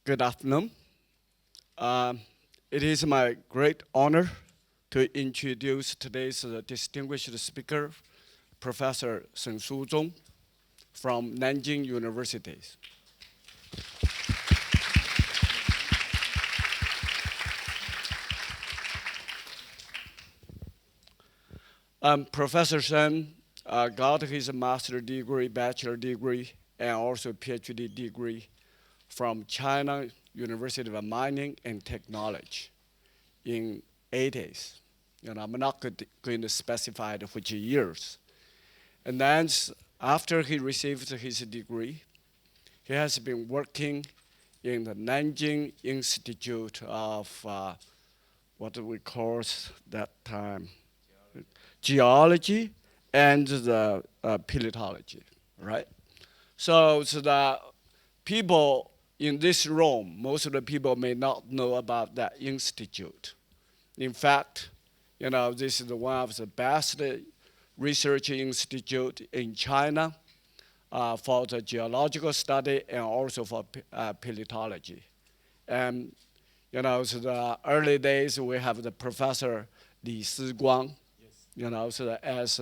Good afternoon. It is my great honor to introduce today's distinguished speaker, Professor SHEN Shuzhong from Nanjing University. Professor Shen got his master's degree, bachelor degree, and also PhD degree from China University of Mining and Technology in 80s. I'm not going to specify which years. And then after he received his degree, he has been working in the Nanjing Institute of what we call that time, geology and the paleontology, right? So the people in this room, most of the people may not know about that institute. In fact, this is one of the best research institute in China for the geological study and also for paleontology. And so the early days we have the Professor Li Siguang, so as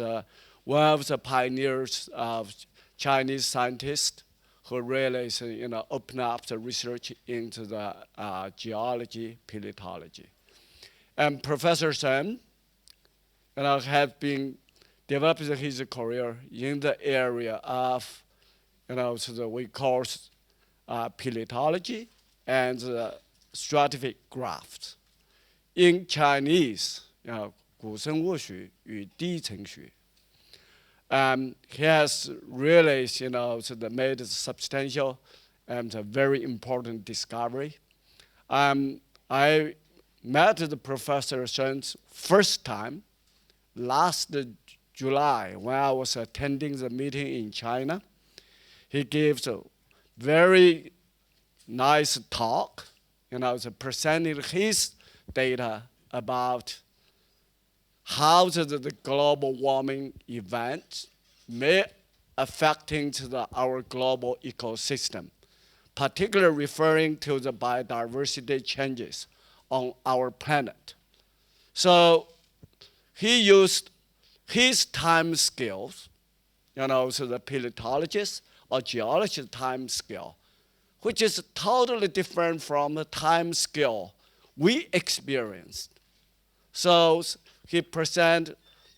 one of the pioneers of Chinese scientists who really open up the research into the geology, paleontology. And Professor Shen has been developing his career in the area of, so we call paleontology and stratigraphic graphs. In Chinese, 古生物学与地层学. He has really, made a substantial and a very important discovery. I met the Professor Shen's first time last July when I was attending the meeting in China. He gives a very nice talk, presenting his data about how the global warming events may affecting our global ecosystem, particularly referring to the biodiversity changes on our planet. So he used his time scales, so the paleontologist or geologist time scale, which is totally different from the time scale we experienced. So he present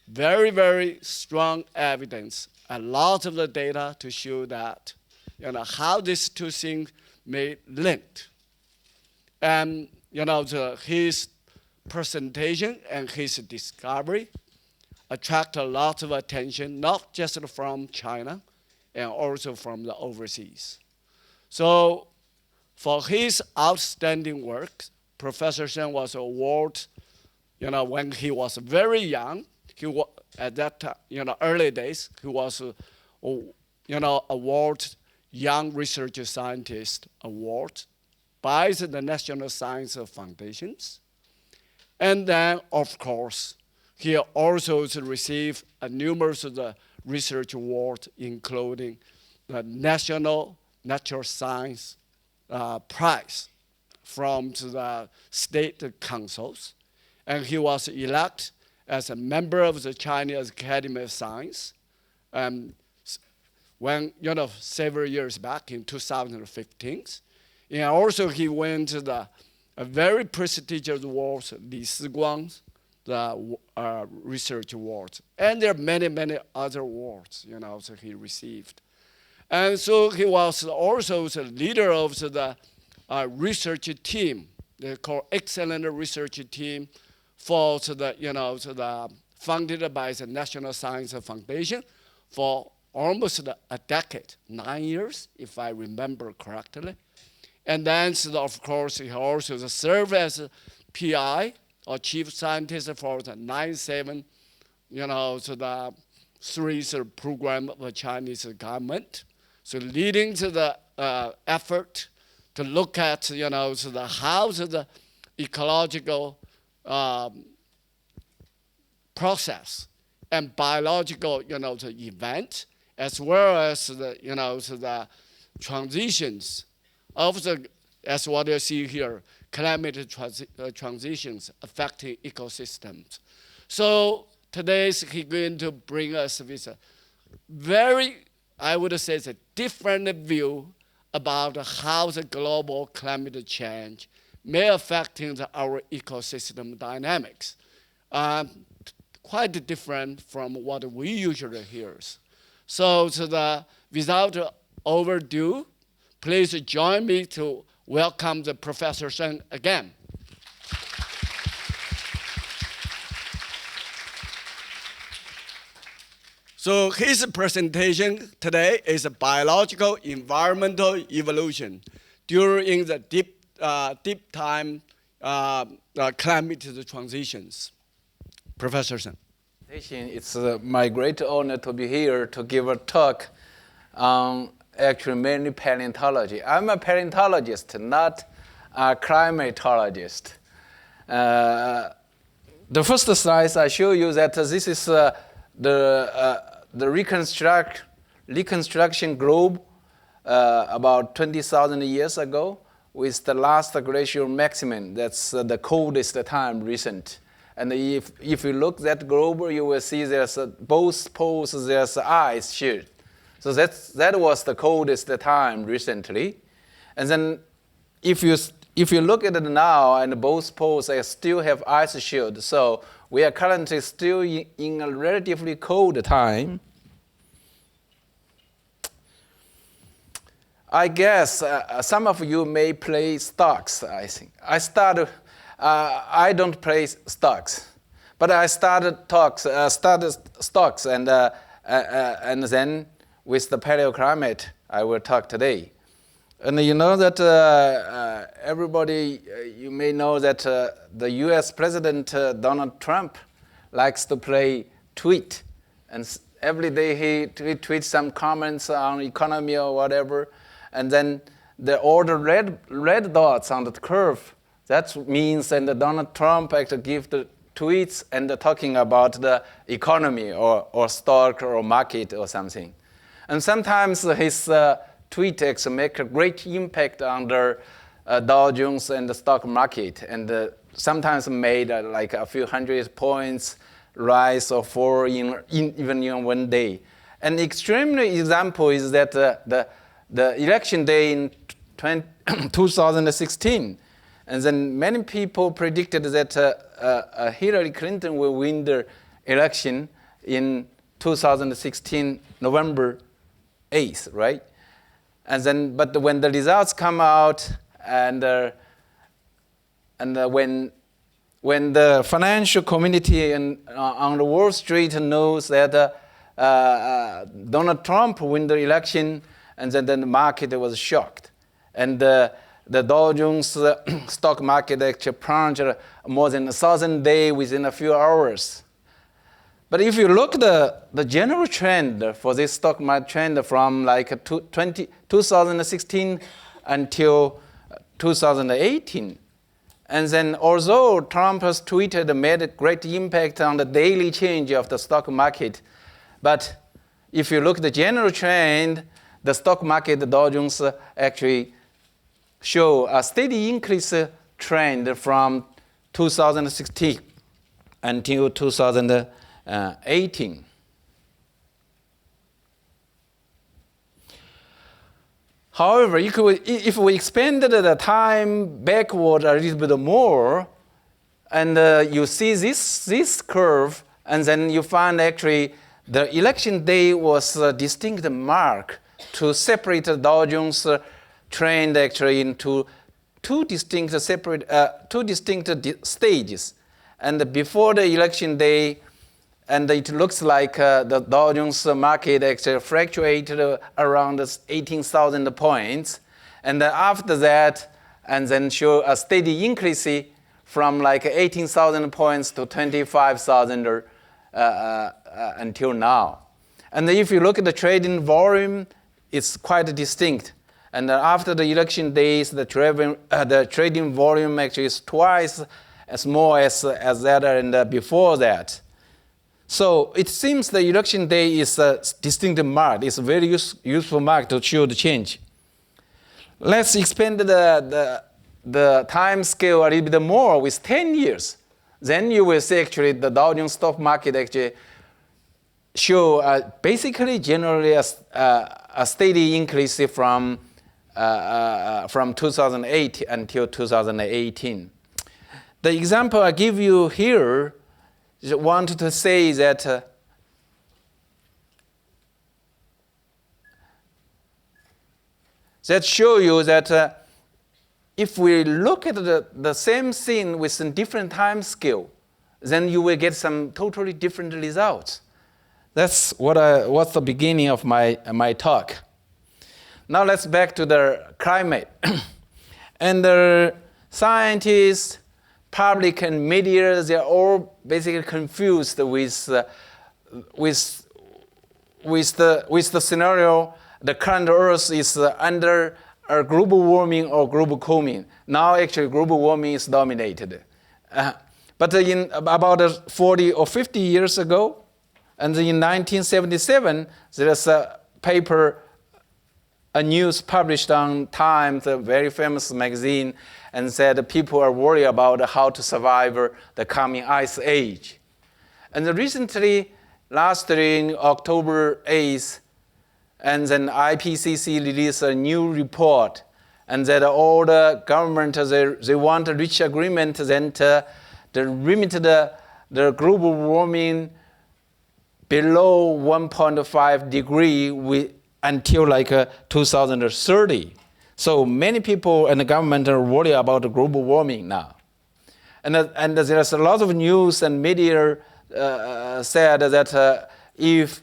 very, very strong evidence, a lot of the data to show that, how these two things may link. And, his presentation and his discovery attract a lot of attention, not just from China, and also from the overseas. So for his outstanding work, Professor Shen was awarded, when he was very young, at that time, early days, he was, awarded Young Research Scientist Award by the National Science Foundations. And then, of course, he also received numerous of the research awards, including the National Natural Science Prize from the state councils. And he was elected as a member of the Chinese Academy of Science when, several years back in 2015. And also he went to a very prestigious award, Li Siguang, the research awards. And there are many, many other awards, so he received. And so he was also the leader of the research team, they call excellent research team for the funded by the National Science Foundation for almost a decade, 9 years, if I remember correctly. And then, of course, he also served as a PI or chief scientist for the 9/7, the three program of the Chinese government. So leading to the effort to look at, how the ecological process and biological, the event, as well as the, the transitions of the as what you see here, climate transitions affecting ecosystems. So today he's going to bring us with a very, I would say, it's a different view about how the global climate change may affecting our ecosystem dynamics. Quite different from what we usually hear. So without overdue, please join me to welcome the Professor Shen again. So his presentation today is biological environmental evolution during the deep time climate transitions. Professor Shen. It's my great honor to be here to give a talk on actually mainly paleontology. I'm a paleontologist, not a climatologist. The first slide I show you that this is the reconstruction globe about 20,000 years ago with the last glacial maximum. That's the coldest time recent. And if you look at that globe, you will see there's both poles, there's ice sheet. So that was the coldest time recently. And then if you look at it now, and both poles still have ice shield, so we are currently still in a relatively cold time. I guess some of you may play stocks, I think. I don't play stocks, but I started stocks, and then with the paleoclimate, I will talk today. And you know that everybody, you may know that the US President Donald Trump likes to play tweet. And every day he tweets some comments on economy or whatever. And then all the red dots on the curve, that means that Donald Trump actually gives the tweets and talking about the economy or stock or market or something. And sometimes his tweets make a great impact on the Dow Jones and the stock market, and sometimes made like a few hundred points rise or fall even in one day. An extreme example is that the election day in 2016, and then many people predicted that Hillary Clinton will win the election in 2016, November 8th, right? And then, but when the results come out, and when the financial community on the Wall Street knows that Donald Trump win the election, and then the market was shocked, and the Dow Jones stock market actually plunged more than 1,000 days within a few hours. But if you look at the general trend for this stock market trend from like 2016 until 2018, and then although Trump has tweeted made a great impact on the daily change of the stock market, but if you look at the general trend, the stock market, the Dow Jones actually show a steady increase trend from 2016 until 2018. However, if we expanded the time backward a little bit more, and you see this curve, and then you find actually the election day was a distinct mark to separate the Dow Jones trend actually into two distinct stages. And before the election day, and it looks like the Dow Jones market actually fluctuated around 18,000 points. And after that, and then show a steady increase from like 18,000 points to 25,000 until now. And if you look at the trading volume, it's quite distinct. And after the election days, the trading volume actually is twice as small as that and before that. So it seems the election day is a distinct mark. It's a very useful mark to show the change. let's expand the time scale a little bit more with 10 years. Then you will see actually the Dow Jones stock market actually show basically generally a steady increase from 2008 until 2018. The example I give you here is wanted to say that that show you that if we look at the same thing with a different time scale, then you will get some totally different results. That's what's the beginning of my talk. Now let's back to the climate. And the scientists, public and media, they're all basically confused with the scenario. The current Earth is under global warming or global cooling. Now actually global warming is dominated. But in about 40 or 50 years ago, and in 1977, there's a paper, a news published on Time, the very famous magazine, and said people are worried about how to survive the coming ice age. And recently, last year in October 8th, and then IPCC released a new report, and that all the government, they want to reach agreement that they limit the global warming below 1.5 degree until like 2030. So many people and the government are worried about global warming now. And there's a lot of news and media said that if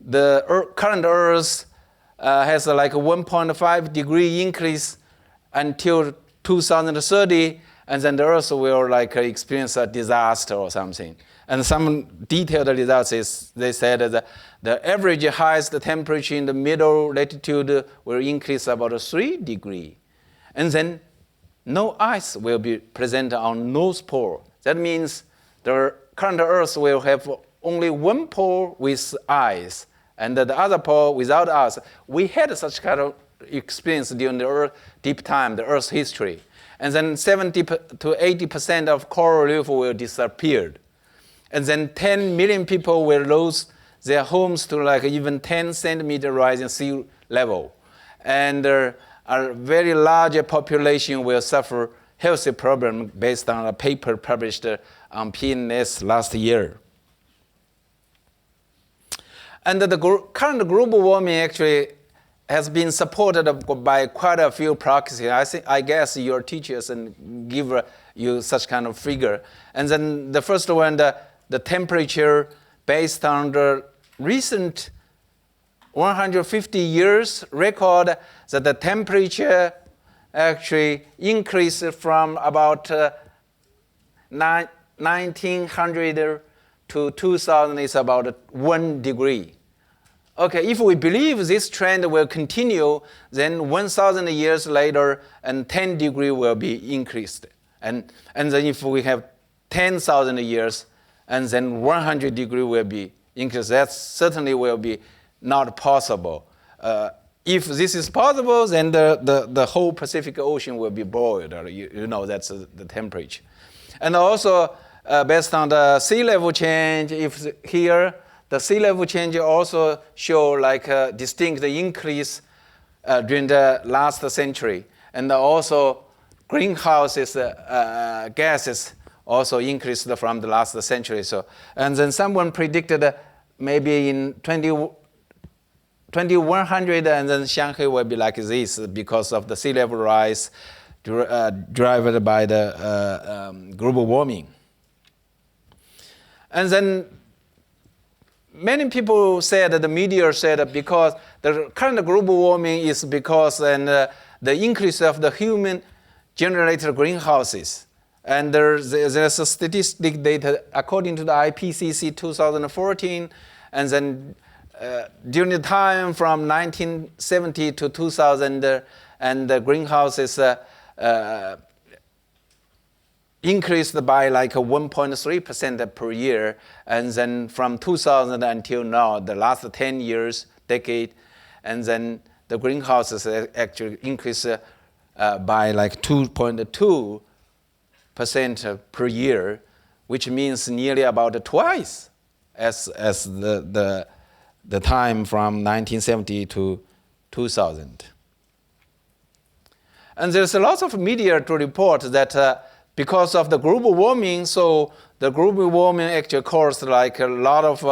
the current Earth has like a 1.5 degree increase until 2030, and then the Earth will like experience a disaster or something. And some detailed results is they said that the average highest temperature in the middle latitude will increase about 3 degrees. And then no ice will be present on North Pole. That means the current Earth will have only one pole with ice, and the other pole without ice. We had such kind of experience during the deep time, the Earth's history. And then 70 to 80% of coral reef will disappear. And then 10 million people will lose their homes to like even 10 centimeter rise in sea level. And a very large population will suffer health problem based on a paper published on PNAS last year. And the current global warming actually has been supported by quite a few proxies. I guess your teachers and give you such kind of figure. And then the first one, the temperature based on the recent 150 years record, that the temperature actually increased from about 1900 to 2000 is about 1 degree. Okay, if we believe this trend will continue, then 1,000 years later, and 10 degrees will be increased. And then if we have 10,000 years, and then 100 degrees will be increased, that certainly will be not possible. If this is possible, then the whole Pacific Ocean will be boiled. You know, that's the temperature. And also, based on the sea level change, if here, the sea level change also show like a distinct increase during the last century. And also greenhouse gases also increased from the last century. So, and then someone predicted maybe in 2100, and then Shanghai will be like this because of the sea level rise driven by the global warming. And then many people said, the media said, because the current global warming is because the increase of the human-generated greenhouses. And there's a statistic data according to the IPCC 2014, and then during the time from 1970 to 2000, and the greenhouses increased by like 1.3% per year, and then from 2000 until now, the last 10 years, decade, and then the greenhouses actually increased by like 2.2% per year, which means nearly about twice as the time from 1970 to 2000. And there's a lot of media to report that because of the global warming, so the global warming actually caused like a lot of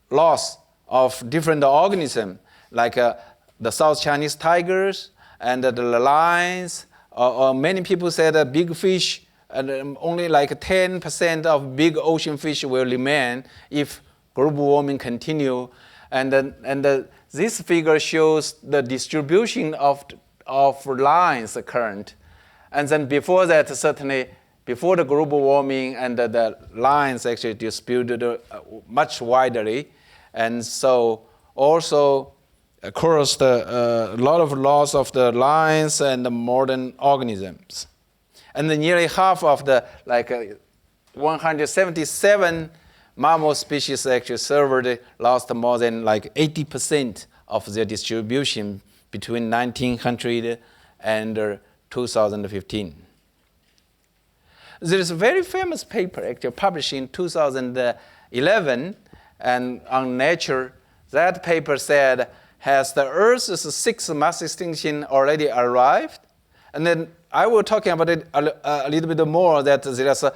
loss of different organisms, like the South Chinese tigers and the lions, or many people said that big fish, and only like 10% of big ocean fish will remain if global warming continue. And this figure shows the distribution of lines current. And then before that, certainly, before the global warming, and the lines actually distributed much widely. And so also caused a lot of loss of the lines and the modern organisms. And nearly half of the 177 mammal species actually suffered, lost more than 80% of their distribution between 1900 and 2015. There is a very famous paper actually published in 2011 and on Nature. That paper said, has the Earth's sixth mass extinction already arrived? And then I will talking about it a little bit more, that there's a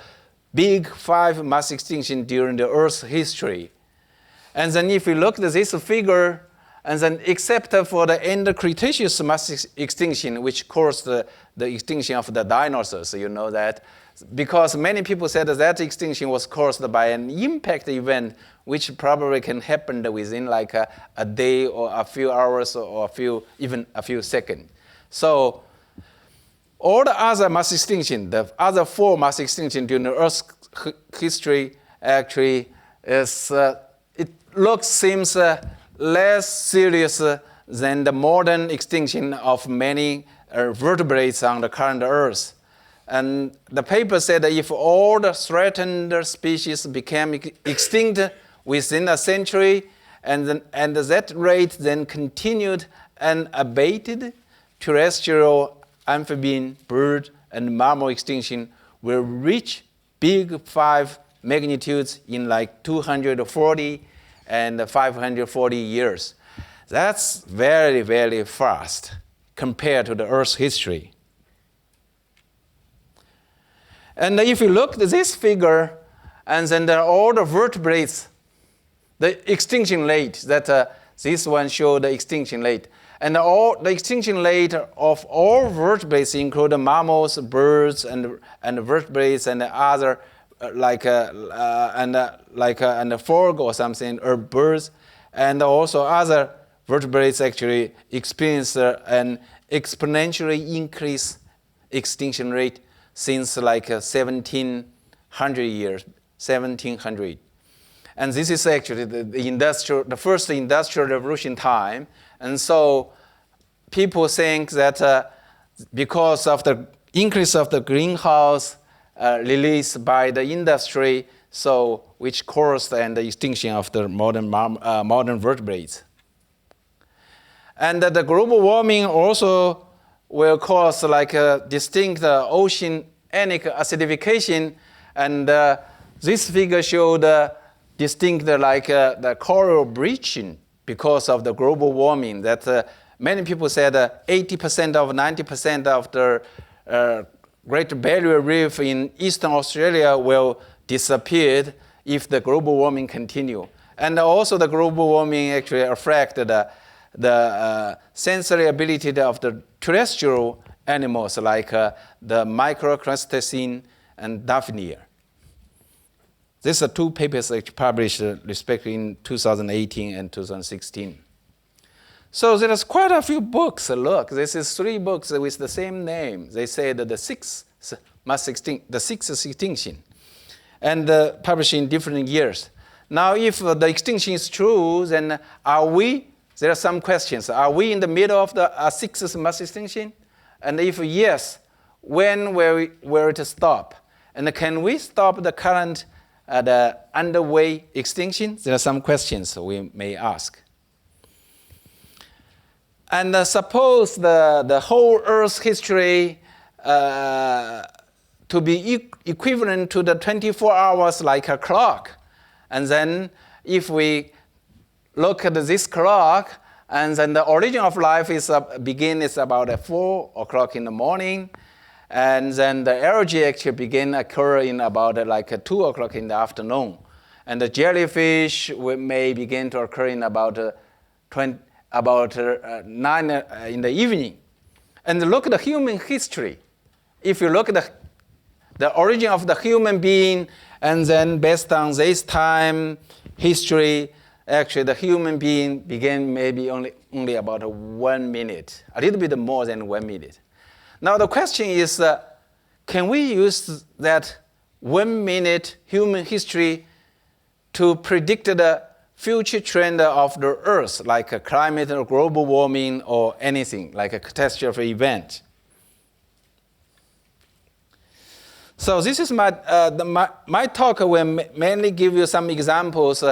big 5 mass extinction during the Earth's history. And then if you look at this figure, and then except for the end Cretaceous mass extinction, which caused the extinction of the dinosaurs, you know that, because many people said that extinction was caused by an impact event, which probably can happen within like a day or a few hours or even a few seconds. So all the other mass extinction, the other 4 mass extinction during the Earth's history, actually is seems less serious than the modern extinction of many vertebrates on the current Earth. And the paper said that if all the threatened species became extinct within a century, and that rate then continued unabated, terrestrial, amphibian, bird, and mammal extinction will reach big 5 magnitudes in like 240 and 540 years. That's very, very fast compared to the Earth's history. And if you look at this figure, and then there are all the vertebrates, the extinction rate, that this one shows the extinction rate. And the extinction rate of all vertebrates include mammals, birds, and vertebrates, and other and frog or something, or birds, and also other vertebrates actually experience an exponentially increased extinction rate since like 1700 years, 1700. And this is actually the first industrial revolution time. And so people think that because of the increase of the greenhouse released by the industry, so which caused the extinction of the modern vertebrates. And the global warming also will cause like a distinct oceanic acidification, and this figure showed distinct the coral bleaching because of the global warming. That many people said 80% of 90% of the Great Barrier Reef in Eastern Australia will disappear if the global warming continue. And also the global warming actually affected the sensory ability of the terrestrial animals like the microcrustacean and Daphnia. These are 2 papers published respectively in 2018 and 2016. So there's quite a few books. Look, this is 3 books with the same name. They say that the sixth extinction, and published in different years. Now, if the extinction is true, then there are some questions. Are we in the middle of the 6th mass extinction? And if yes, when will it stop? And can we stop the current the underway extinction? There are some questions we may ask. And suppose the whole Earth's history to be equivalent to the 24 hours like a clock. And then if we look at this clock, and then the origin of life is about 4 o'clock in the morning, and then the algae actually occur in about like 2 o'clock in the afternoon. And the jellyfish may begin to occur in about 9 in the evening. And look at the human history. If you look at the origin of the human being, and then based on this time history, actually the human being began maybe only about 1 minute, a little bit more than 1 minute. Now the question is, can we use that 1 minute human history to predict the future trend of the Earth, like a climate or global warming or anything, like a catastrophe event? So this is my talk will mainly give you some examples.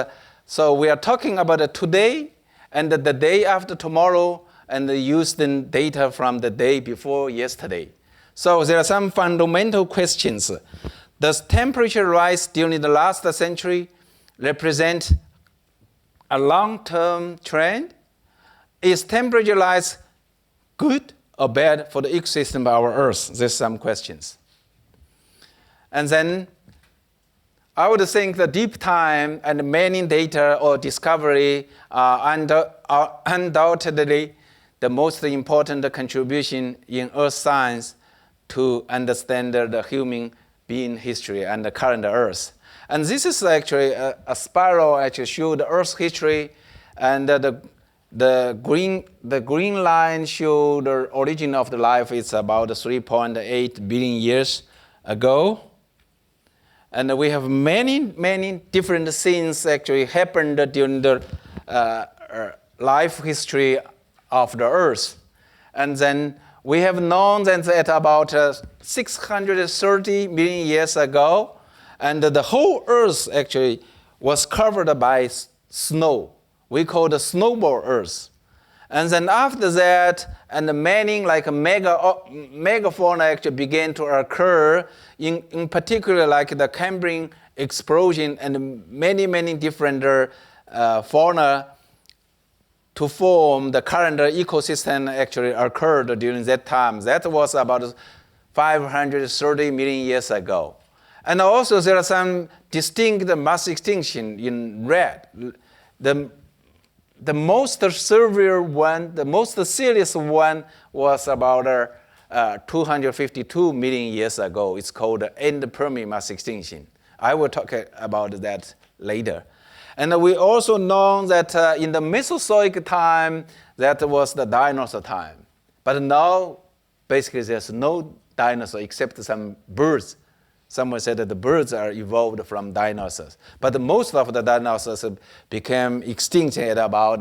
So we are talking about today and the day after tomorrow, and using data from the day before yesterday. So there are some fundamental questions. Does temperature rise during the last century represent a long-term trend? Is temperature rise good or bad for the ecosystem of our Earth? There's some questions. And then I would think the deep time and mining data or discovery are undoubtedly the most important contribution in Earth science to understand the human being history and the current Earth. And this is actually a spiral actually show the Earth's history, and the green line show the origin of the life. It's about 3.8 billion years ago. And we have many different things actually happened during the life history of the Earth. And then we have known that about 630 million years ago, and the whole Earth actually was covered by snow. We call the snowball Earth. And then after that, and many like megafauna actually began to occur, in particular like the Cambrian explosion and many different fauna to form the current ecosystem actually occurred during that time. That was about 530 million years ago. And also there are some distinct mass extinction in red. The most severe one, the most serious one was about 252 million years ago. It's called the end Permian mass extinction. I will talk about that later. And we also know that in the Mesozoic time, that was the dinosaur time. But now, basically, there's no dinosaur except some birds. Someone said that the birds are evolved from dinosaurs. But most of the dinosaurs became extinct at about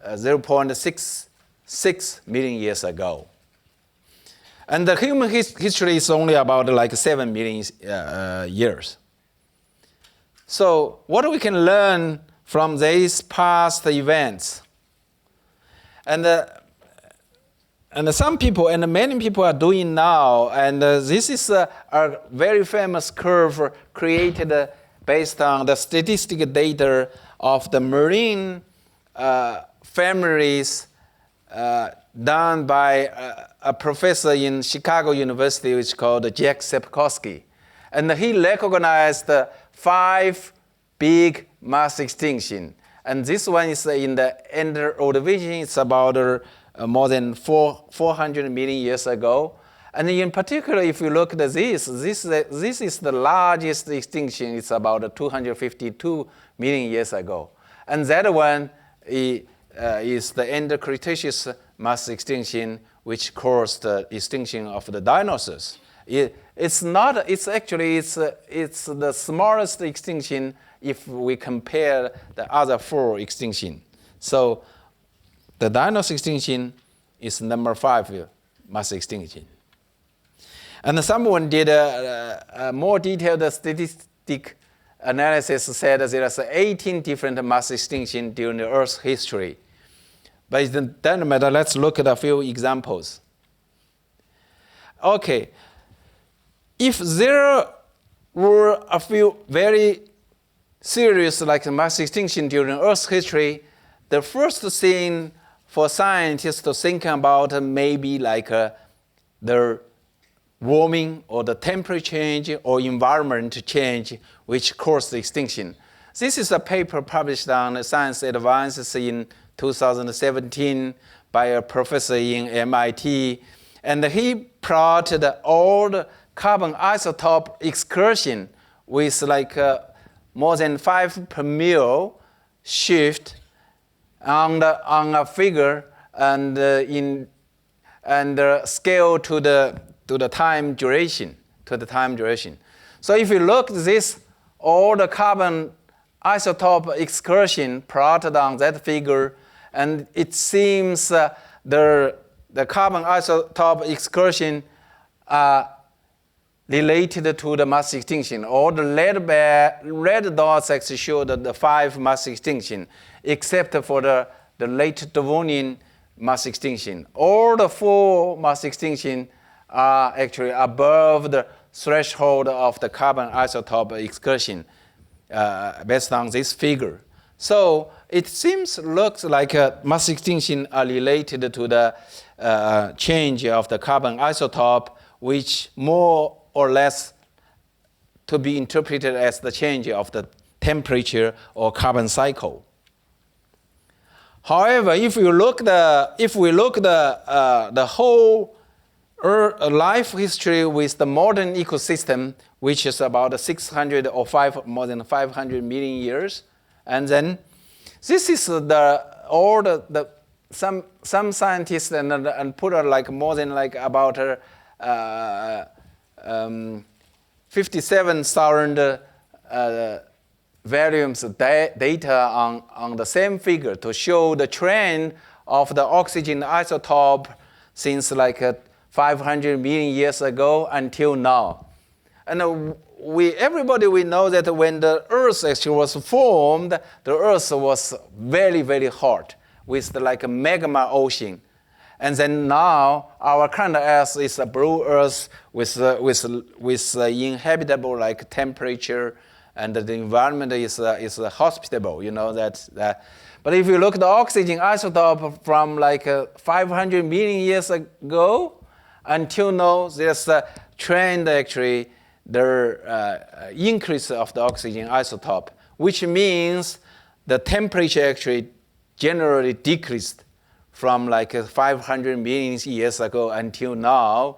0.66 million years ago. And the human history is only about like 7 million years. So what we can learn from these past events? And some people and many people are doing now, and this is a very famous curve created based on the statistical data of the marine families done by a professor in Chicago University, which is called Jack Sepkoski. And he recognized 5 big mass extinction. And this one is in the end Ordovician. It's about more than 400 million years ago. And in particular, if you look at this is the largest extinction. It's about 252 million years ago. And that one is the end Cretaceous mass extinction, which caused the extinction of the dinosaurs. It's the smallest extinction if we compare the other 4 extinction. So the dinosaur extinction is number 5 mass extinction. And someone did a more detailed statistic analysis said there are 18 different mass extinctions during the Earth's history. But it doesn't matter. Let's look at a few examples. Okay. If there were a few very serious like mass extinction during Earth's history, the first thing for scientists to think about maybe like the warming or the temperature change or environment change which caused the extinction. This is a paper published on Science Advances in 2017 by a professor in MIT, and he plotted all the carbon isotope excursion with like more than 5 per mil shift on a figure and scale to the time duration. So if you look at this, all the carbon isotope excursion plotted on that figure, and it seems the carbon isotope excursion are related to the mass extinction. All the red dots actually show the 5 mass extinction, except for the late Devonian mass extinction. All the 4 mass extinction are actually above the threshold of the carbon isotope excursion based on this figure. So it looks like mass extinction are related to the change of the carbon isotope, which more or less to be interpreted as the change of the temperature or carbon cycle. However, if we look the whole life history with the modern ecosystem, which is about 600 or more than 500 million years, and then this is some scientists and put like more than like about 57,000 volumes of data on the same figure to show the trend of the oxygen isotope since like 500 million years ago until now. And everybody know that when the Earth actually was formed, the Earth was very, very hot with like a magma ocean. And then now our current Earth is a blue Earth with inhabitable like temperature, and the environment is hospitable. You know that. But if you look at the oxygen isotope from like 500 million years ago until now, there's a trend actually the increase of the oxygen isotope, which means the temperature actually generally decreased from like 500 million years ago until now.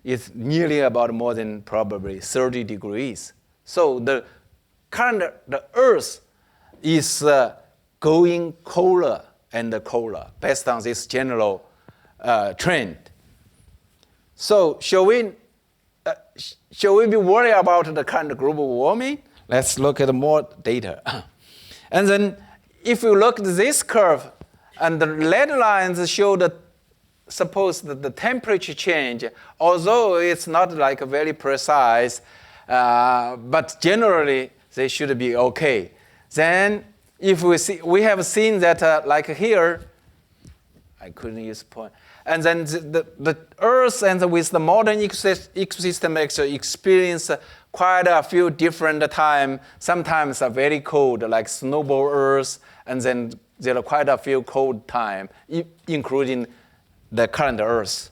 It's nearly about more than probably 30 degrees. So the Earth is going colder and colder based on this general trend. So shall we be worried about the current global warming? Let's look at more data. And then if you look at this curve, and the red lines show suppose that the temperature change, although it's not like very precise, but generally they should be okay. Then if we have seen that like here, I couldn't use point. And then the Earth and with the modern ecosystem actually experience quite a few different times. Sometimes are very cold, like snowball Earth, and then there are quite a few cold times, including the current Earth.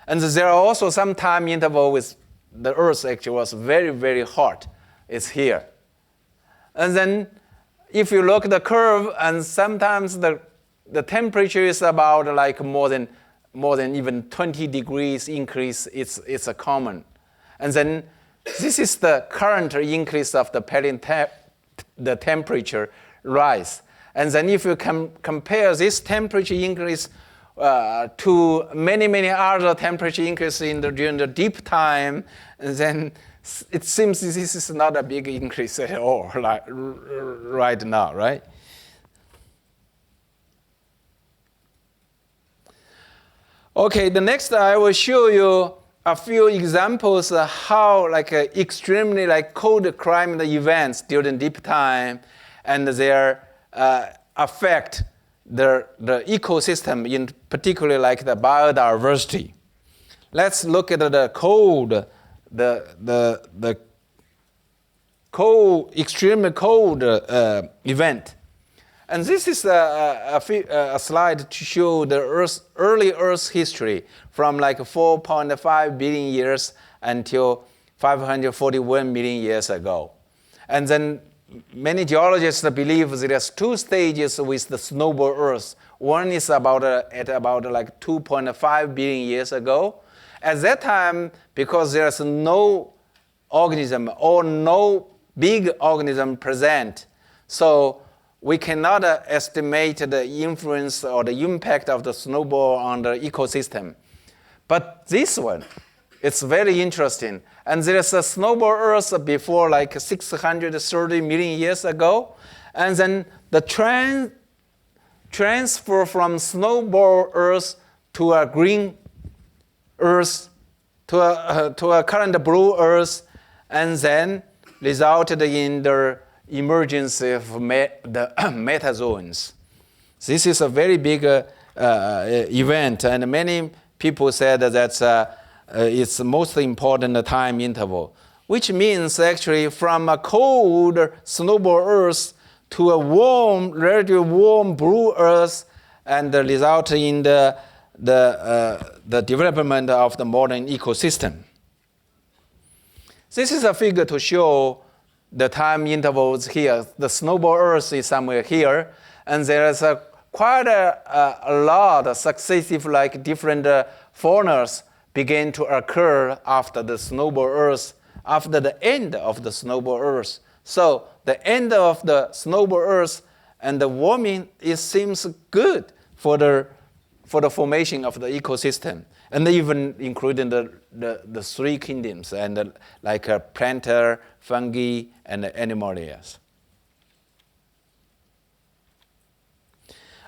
And there are also some time interval with the Earth actually was very, very hot. It's here. And then if you look at the curve, and sometimes the temperature is about like more than even 20 degrees increase, it's a common. And then this is the current increase of the temperature rise. And then if you compare this temperature increase to many other temperature increases during the deep time, then it seems this is not a big increase at all right now, right? Okay, the next I will show you a few examples of how like extremely like cold climate events during deep time and their affect the ecosystem, in particular like the biodiversity. Let's look at the cold, the cold, extremely cold event. And this is a slide to show the early Earth's history from like 4.5 billion years until 541 million years ago. And then many geologists believe there's two stages with the snowball Earth. One is about at about like 2.5 billion years ago. At that time, because there's no organism or no big organism present, so we cannot estimate the influence or the impact of the snowball on the ecosystem. But this one, it's very interesting. And there's a snowball Earth before like 630 million years ago. And then the transfer from snowball Earth to a green Earth, to a current blue Earth, and then resulted in the emergence of the metazoans. This is a very big event, and many people said that it's the most important time interval, which means actually from a cold snowball Earth to a warm, relatively warm blue Earth, and result in the development of the modern ecosystem. This is a figure to show the time intervals here. The snowball Earth is somewhere here, and there is quite a lot of successive like different faunas begin to occur after the snowball Earth, after the end of the snowball Earth. So the end of the snowball Earth and the warming, it seems good for the formation of the ecosystem, and even including the three kingdoms and like plantar, fungi, and animalia.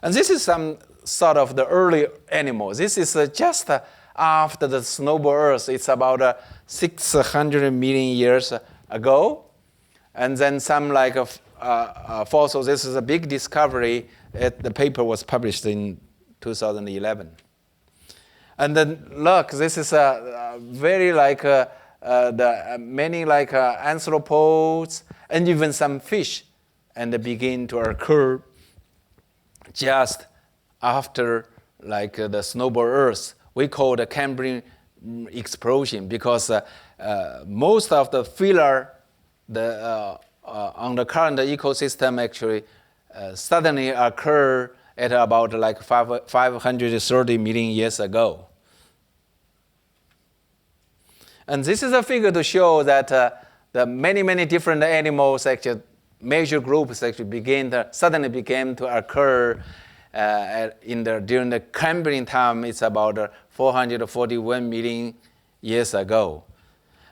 And this is some sort of the early animals. This is just after the snowball Earth. It's about 600 million years ago. And then some like fossils. This is a big discovery. The paper was published in 2011. And then look, this is a very like many like anthropods and even some fish, and they begin to occur just after like the snowball Earth. We call the Cambrian explosion because most of the filler on the current ecosystem actually suddenly occur at about like 530 million years ago. And this is a figure to show that the many different animals, actually major groups, actually suddenly began to occur during the Cambrian time. It's about 441 million years ago.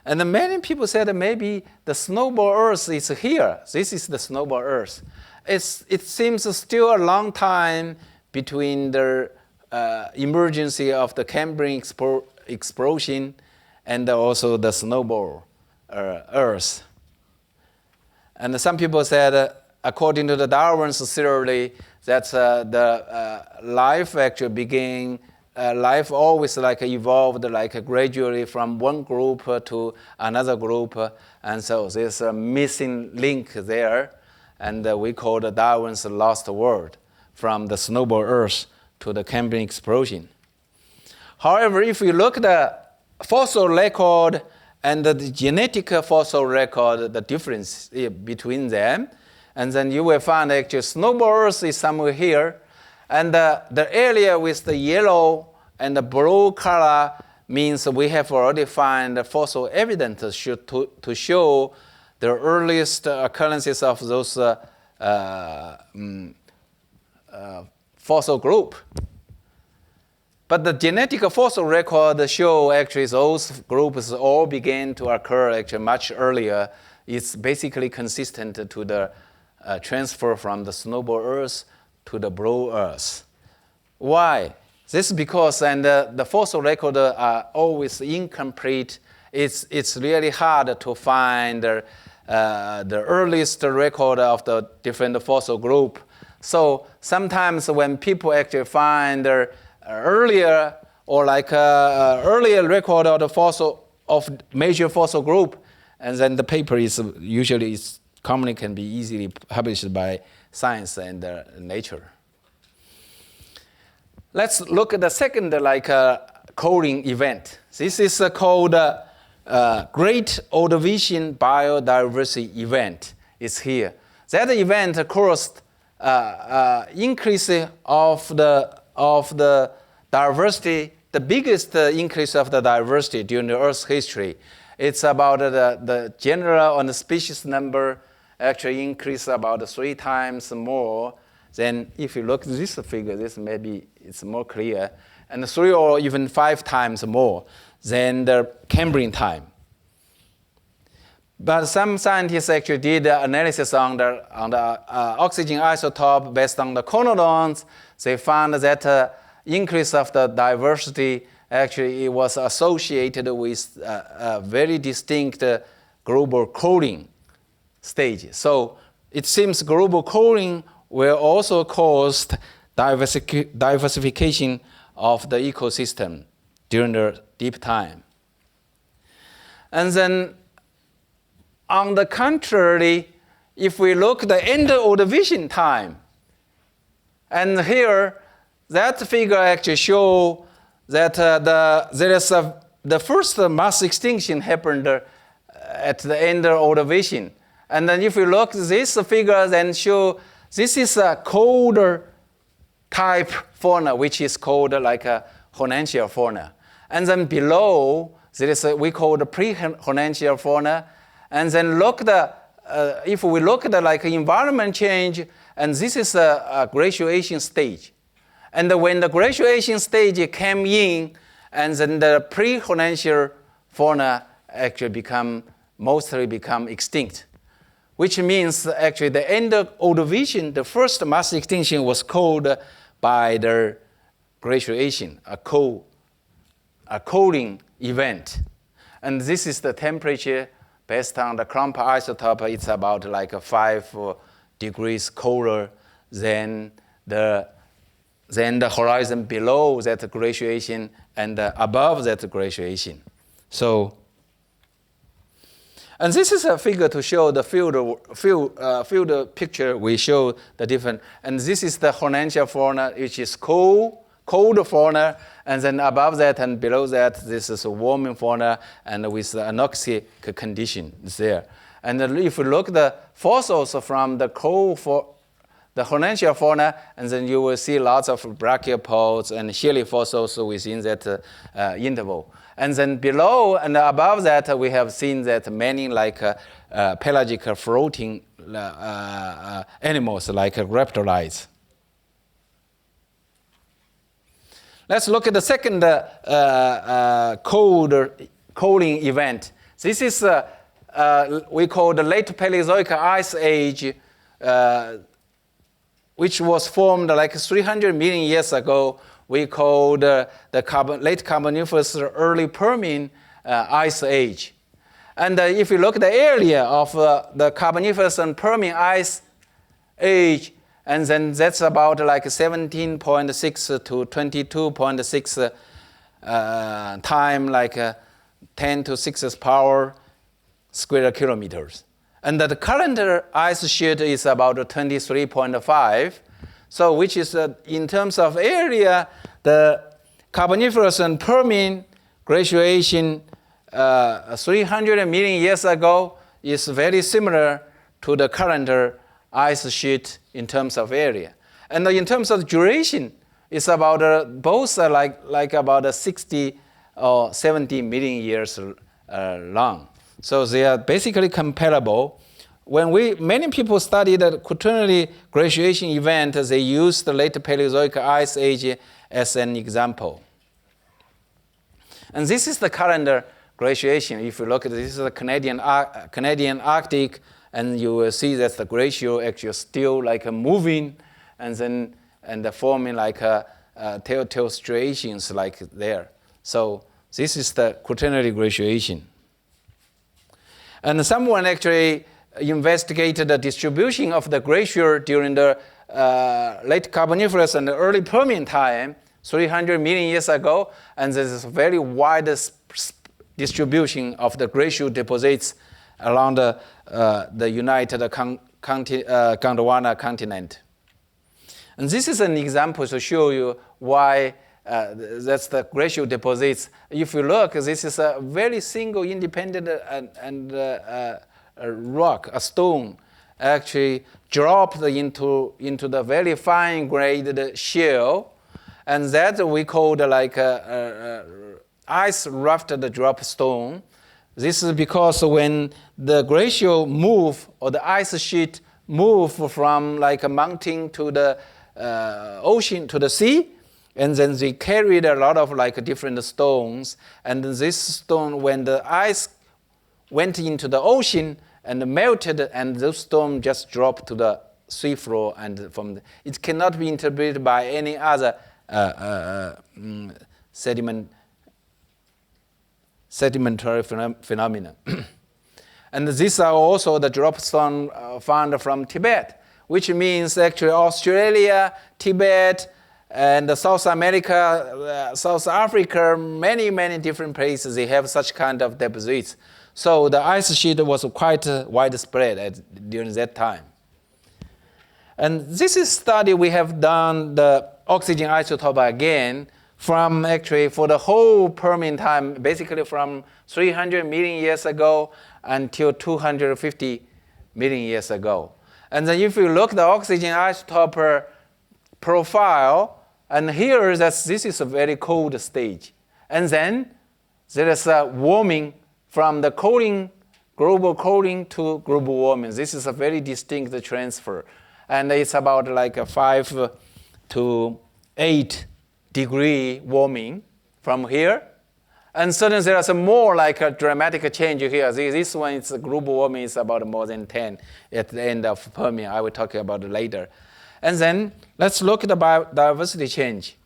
And many people said that maybe the snowball Earth is here. This is the snowball Earth. It seems still a long time between the emergence of the Cambrian explosion and also the snowball Earth. And some people said, according to the Darwin's theory, that the life actually began. Life always like evolved like gradually from one group to another group, and so there's a missing link there, and we call the Darwin's lost world from the snowball Earth to the Cambrian explosion. However, if you look at the fossil record and the genetic fossil record, the difference between them, and then you will find actually snowball Earth is somewhere here, and the area with the yellow and the blue color means we have already found fossil evidence to show the earliest occurrences of those fossil group. But the genetic fossil record show actually those groups all began to occur actually much earlier. It's basically consistent to the transfer from the snowball Earth to the blue Earth. Why? This is because the fossil records are always incomplete. It's really hard to find the earliest record of the different fossil group. So sometimes when people actually find the earlier or earlier record of the fossil of major fossil group, and then the paper is usually commonly can be easily published by Science and Nature. Let's look at the second coaling event. This is called Great Ordovician Biodiversity Event. It's here. That event caused increase of the diversity, the biggest increase of the diversity during the Earth's history. It's about the general and the species number actually increase about 3 times more. Then if you look at this figure, this maybe it's more clear, and 3 or even 5 times more than the Cambrian time. But some scientists actually did analysis on the oxygen isotope based on the conodons. They found that increase of the diversity actually it was associated with a very distinct global cooling stage. So it seems global cooling will also cause diversification of the ecosystem during the deep time. And then on the contrary, if we look at the end of Ordovician time, and here that figure actually shows that the first mass extinction happened at the end of Ordovician. And then if we look at this figure, then show this is a colder type fauna, which is called like a Hornentia fauna. And then below, there is we call the pre-Hornentia fauna. And then if we look at the environment change, and this is a glaciation stage. And when the glaciation stage came in, and then the pre-Hornentia fauna actually mostly become extinct, which means actually the end of Ordovician, the first mass extinction was caused by the glaciation, a cooling event. And this is the temperature based on the clump isotope. It's about 5 degrees colder than the horizon below that glaciation and above that glaciation. So, and this is a figure to show the field picture. We show the different, and this is the Hornentia fauna, which is cold fauna, and then above that and below that, this is a warming fauna, and with the anoxic condition is there. And if you look at the fossils from the the Hornentia fauna, and then you will see lots of brachiopods and shelly fossils within that interval. And then below and above that, we have seen that many pelagic floating animals like reptiles. Let's look at the second cooling event. This is we call the late Paleozoic Ice Age, which was formed 300 million years ago. We call the late Carboniferous early Permian Ice Age. And if you look at the area of the Carboniferous and Permian Ice Age, and then that's about 17.6 to 22.6 time, 10 to 6 power square kilometers. And the current ice sheet is about 23.5. So which is, in terms of area, the Carboniferous and Permian glaciation 300 million years ago is very similar to the current ice sheet in terms of area. And in terms of duration, it's about both about 60 or 70 million years long. So they are basically comparable. When many people studied the Quaternary glaciation event, they used the late Paleozoic Ice Age as an example. And this is the current glaciation. If you look at this is the Canadian Arctic, and you will see that the glacier actually still moving, and forming telltale striations like there. So this is the quaternary glaciation. And someone actually investigated the distribution of the glacier during the late Carboniferous and early Permian time, 300 million years ago, and there is a very wide distribution of the glacial deposits along the United Gondwana continent. And this is an example to show you why that's the glacial deposits. If you look, this is a very single independent a rock, a stone, actually dropped into the very fine grained shell, and that we called like ice rafted drop stone. This is because when the glacial move or the ice sheet move from like a mountain to the ocean to the sea, and then they carried a lot of like different stones, and this stone, when the ice went into the ocean and melted, and those stones just dropped to the seafloor, and it cannot be interpreted by any other sedimentary phenomena. And these are also the drop stone found from Tibet, which means actually Australia, Tibet, and South America, South Africa, many, many different places, they have such kind of deposits. So the ice sheet was quite widespread during that time. And this is study we have done the oxygen isotope again from actually for the whole Permian time, basically from 300 million years ago until 250 million years ago. And then if you look at the oxygen isotope profile, and here this is a very cold stage. And then there is a warming from the global cooling to global warming. This is a very distinct transfer. And it's about like a 5 to 8 degree warming from here. And suddenly there's a more like a dramatic change here. This one, it's global warming is about more than 10 at the end of Permian. I will talk about it later. And then let's look at the biodiversity change.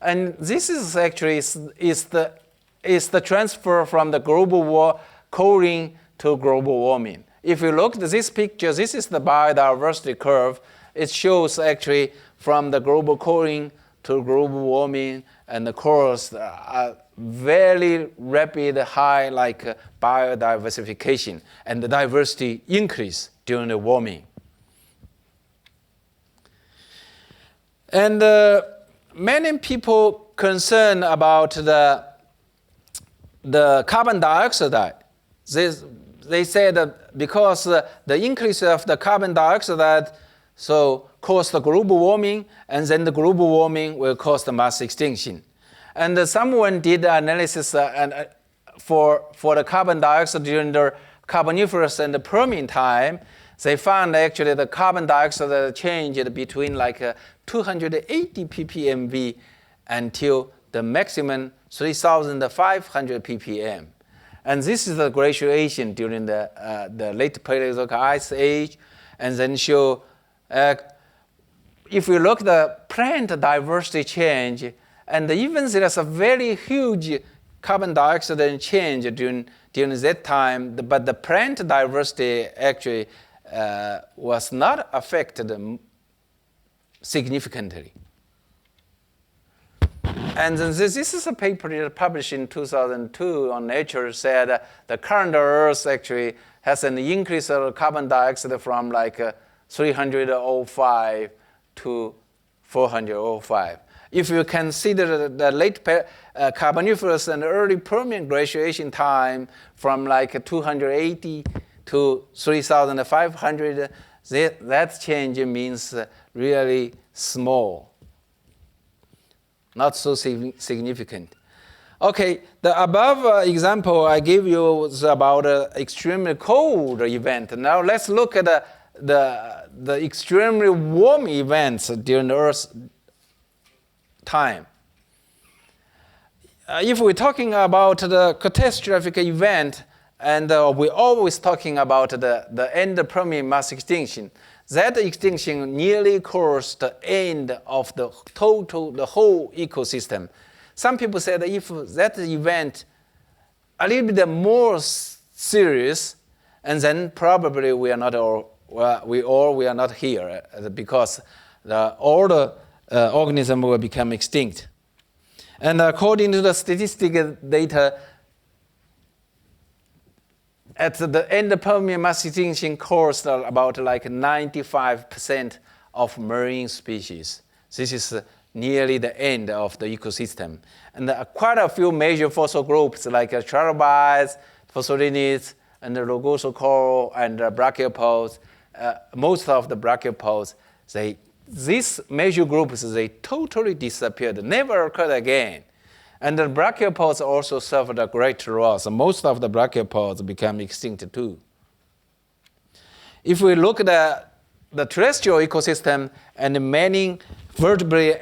And this is actually is the transfer from the global cooling to global warming. If you look at this picture, this is the biodiversity curve. It shows actually from the global cooling to global warming, and of course a very rapid high like biodiversification and the diversity increase during the warming. And many people concerned about the carbon dioxide. They said that because the increase of the carbon dioxide so cause the global warming, and then the global warming will cause the mass extinction. And someone did analysis for the carbon dioxide during the Carboniferous and the Permian time. They found actually the carbon dioxide changed between like 280 ppmv until the maximum 3,500 ppm. And this is the glaciation during the late Paleozoic Ice Age. And then show, if we look at the plant diversity change, and even there's a very huge carbon dioxide change during that time, but the plant diversity actually was not affected significantly. And this is a paper published in 2002 on Nature, said the current Earth actually has an increase of carbon dioxide from like 305 to 405. If you consider the late Carboniferous and early Permian glaciation time from like 280 to 3,500, that change means really small, not so significant. Okay, the above example I gave you was about an extremely cold event. Now let's look at the extremely warm events during the Earth's time. If we're talking about the catastrophic event, and we're always talking about the end of Permian mass extinction, that extinction nearly caused the end of the whole ecosystem. Some people said if that event a little bit more serious, and then probably we are not here because all the organisms will become extinct. And according to the statistical data, at the end of Permian mass extinction caused about like 95% of marine species. This is nearly the end of the ecosystem. And quite a few major fossil groups like trilobites, phosphorhinids, and the rugoso coral and brachiopods, most of the brachiopods, these major groups, they totally disappeared, never occurred again. And the brachiopods also suffered a great loss. Most of the brachiopods become extinct too. If we look at the terrestrial ecosystem and many vertebrate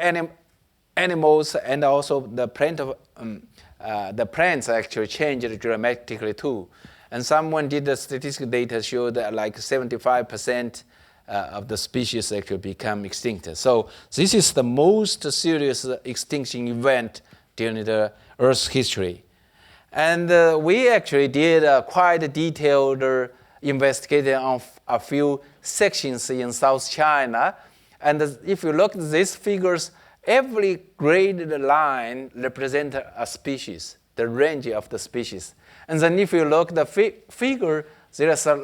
animals and also the plants actually changed dramatically too. And someone did the statistical data showed that like 75% of the species actually become extinct. So this is the most serious extinction event during the Earth's history. And we actually did a quite detailed investigation of a few sections in South China. And if you look at these figures, every graded line represents a species, the range of the species. And then if you look at the figure, there is a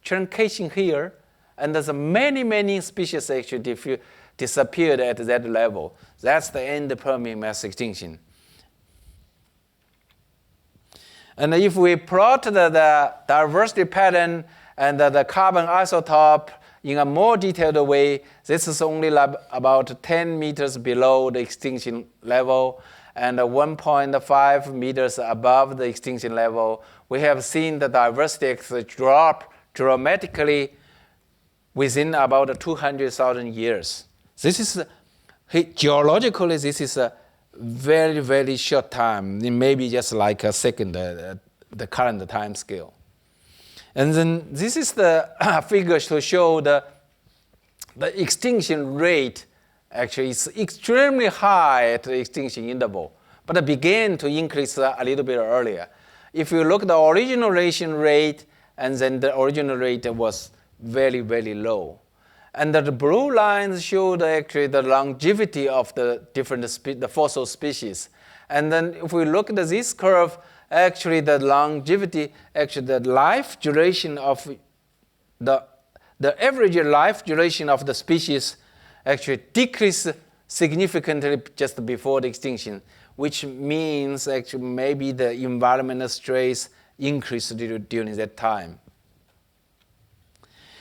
truncation here, and there's many species actually disappeared at that level. That's the end of Permian mass extinction. And if we plot the diversity pattern and the carbon isotope in a more detailed way, this is only about 10 meters below the extinction level and 1.5 meters above the extinction level. We have seen the diversity drop dramatically within about 200,000 years. This is, geologically, this is a very, very short time, maybe just like a second, the current time scale. And then this is the figures to show the extinction rate actually is extremely high at the extinction interval, but it began to increase a little bit earlier. If you look at the origination rate, and then the original rate was very, very low. And the blue lines showed actually the longevity of the different the fossil species. And then if we look at this curve, actually the longevity, actually the life duration of the average life duration of the species actually decreased significantly just before the extinction, which means actually maybe the environmental stress increased during that time.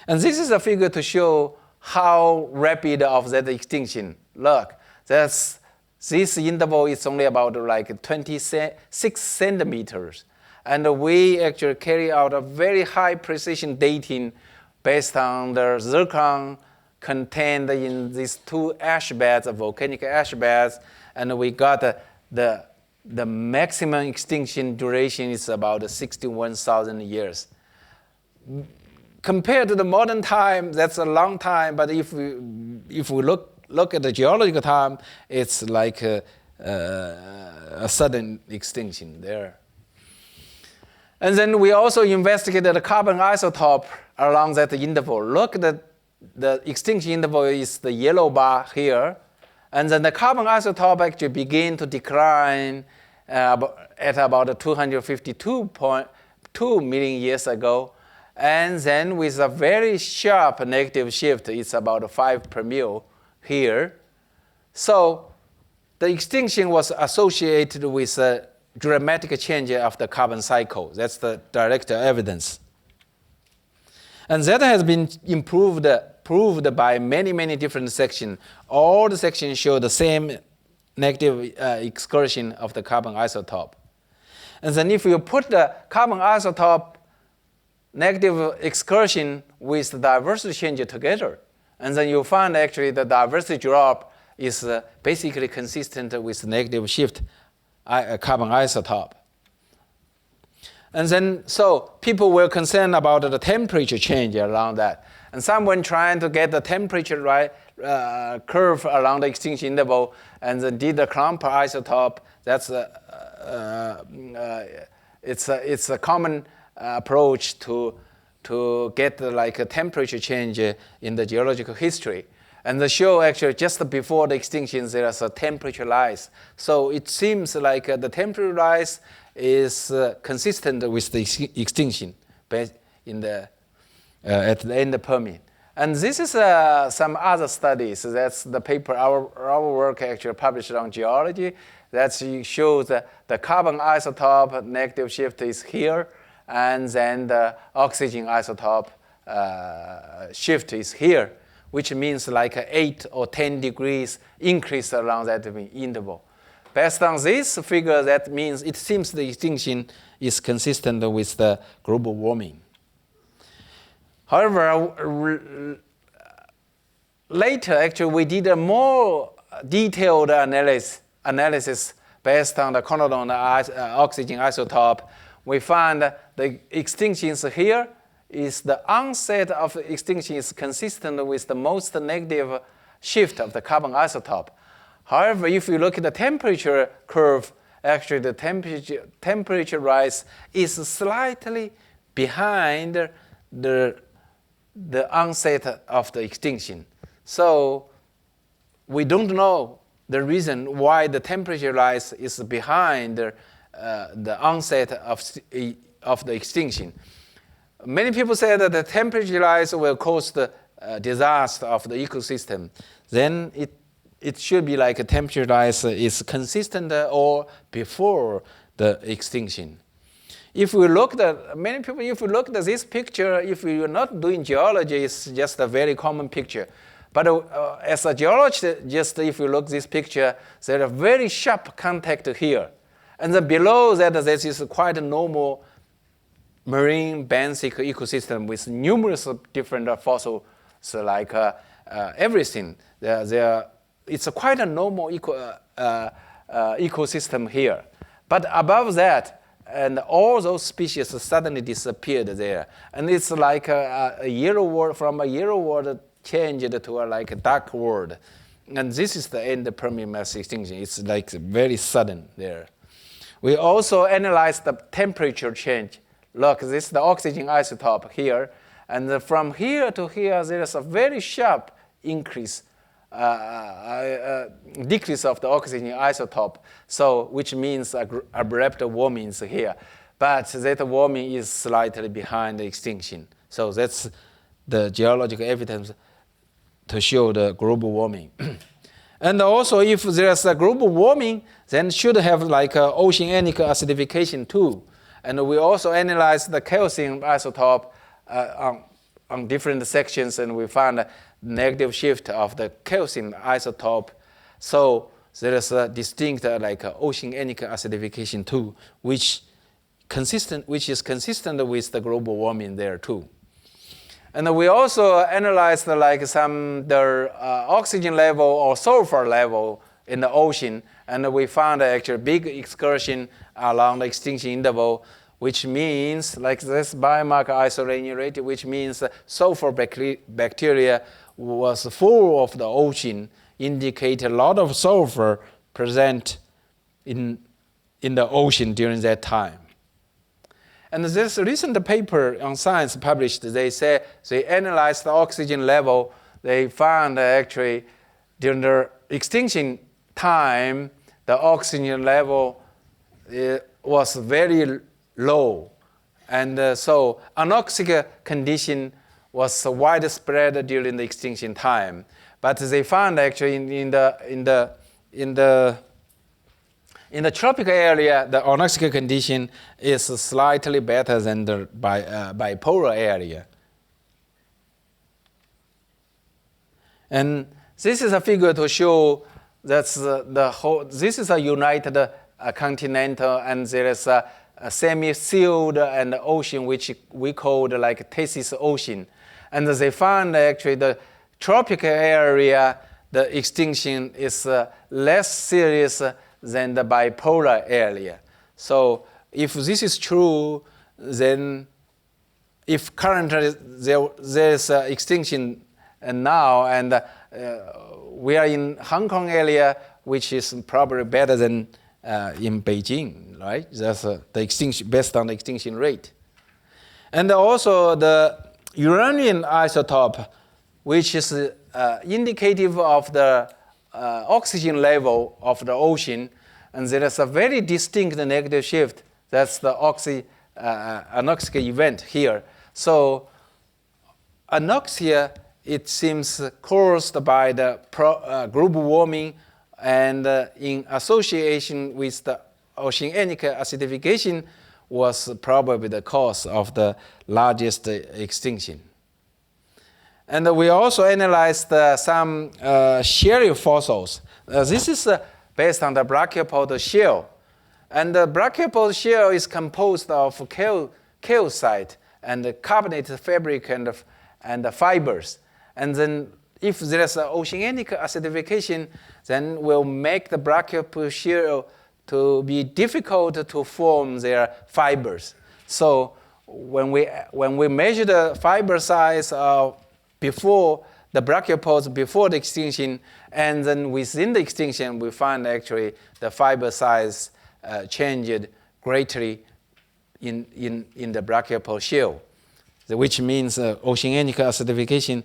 And this is a figure to show how rapid of that extinction. Look, this interval is only about like 26 centimeters. And we actually carry out a very high precision dating based on the zircon contained in these two ash beds, volcanic ash beds, and we got the maximum extinction duration is about 61,000 years. Compared to the modern time, that's a long time, but if we look at the geological time, it's like a sudden extinction there. And then we also investigated the carbon isotope along that interval. Look at the extinction interval is the yellow bar here, and then the carbon isotope actually began to decline at about 252.2 million years ago. And then with a very sharp negative shift, it's about 5 per mil here. So the extinction was associated with a dramatic change of the carbon cycle. That's the direct evidence. And that has been proved by many different sections. All the sections show the same negative excursion of the carbon isotope. And then if you put the carbon isotope negative excursion with the diversity change together, and then you find actually the diversity drop is basically consistent with negative shift carbon isotope. And then, so people were concerned about the temperature change around that. And someone trying to get the temperature curve around the extinction interval, and then did the clump isotope. That's it's a common approach to get like a temperature change in the geological history. And the show actually just before the extinction there's a temperature rise. So it seems like the temperature rise is consistent with the extinction in the at the end of Permian. And this is some other studies. That's the paper, our work actually published on geology. That shows the carbon isotope negative shift is here, and then the oxygen isotope shift is here, which means like 8 or 10 degrees increase around that interval. Based on this figure, that means it seems the extinction is consistent with the global warming. However, later, actually, we did a more detailed analysis based on the Conradon oxygen isotope. We found the extinctions here is the onset of extinction is consistent with the most negative shift of the carbon isotope. However, if you look at the temperature curve, actually the temperature rise is slightly behind the onset of the extinction. So we don't know the reason why the temperature rise is behind the onset of the extinction. Many people say that the temperature rise will cause the disaster of the ecosystem. Then it should be like a temperature rise is consistent or before the extinction. If we look at many people, if you look at this picture, if you're not doing geology, it's just a very common picture. But as a geologist, just if you look at this picture, there's a very sharp contact here. And then below that, this is quite a normal marine benthic ecosystem with numerous different fossils, so like everything. It's quite a normal ecosystem here. But above that, and all those species suddenly disappeared there. And it's like a yellow world, from a yellow world changed to a dark world. And this is the end of Permian mass extinction. It's like very sudden there. We also analyzed the temperature change. Look, this is the oxygen isotope here. And from here to here, there is a very sharp increase, decrease of the oxygen isotope, so which means abrupt warming is here. But that warming is slightly behind the extinction. So that's the geological evidence to show the global warming. And also, if there's a global warming, then should have like oceanic acidification too. And we also analyzed the calcium isotope on different sections, and we found a negative shift of the calcium isotope. So there is a distinct oceanic acidification too, which is consistent with the global warming there too. And we also analyzed the oxygen level or sulfur level in the ocean, and we found actually big excursion along the extinction interval, which means like this biomarker isolation rate, which means sulfur bacteria was full of the ocean, indicate a lot of sulfur present in the ocean during that time. And this recent paper on Science published, they say they analyzed the oxygen level. They found actually during the extinction time, the oxygen level was very low. And so anoxic condition was widespread during the extinction time. But they found actually in the tropical area, the anoxic condition is slightly better than the bipolar area. And this is a figure to show that this is a united continental, and there is a semi-sealed and ocean, which we called like Tethys Ocean. And they found actually the tropical area, the extinction is less serious than the bipolar area. So if this is true, then if currently there's extinction now, and we are in Hong Kong area, which is probably better than in Beijing, right? That's the extinction based on the extinction rate. And also the uranium isotope, which is indicative of the oxygen level of the ocean, and there is a very distinct negative shift. That's the anoxic event here. So anoxia, it seems caused by the global warming, and in association with the oceanic acidification was probably the cause of the largest extinction. And we also analyzed some shelly fossils. This is based on the brachiopod shell. And the brachiopod shell is composed of calcite and carbonate fabric and fibers. And then if there's an oceanic acidification, then will make the brachiopod shell to be difficult to form their fibers. So when we measure the fiber size before the brachiopods, before the extinction, and then within the extinction, we find actually the fiber size changed greatly in the brachiopod shell, which means oceanic acidification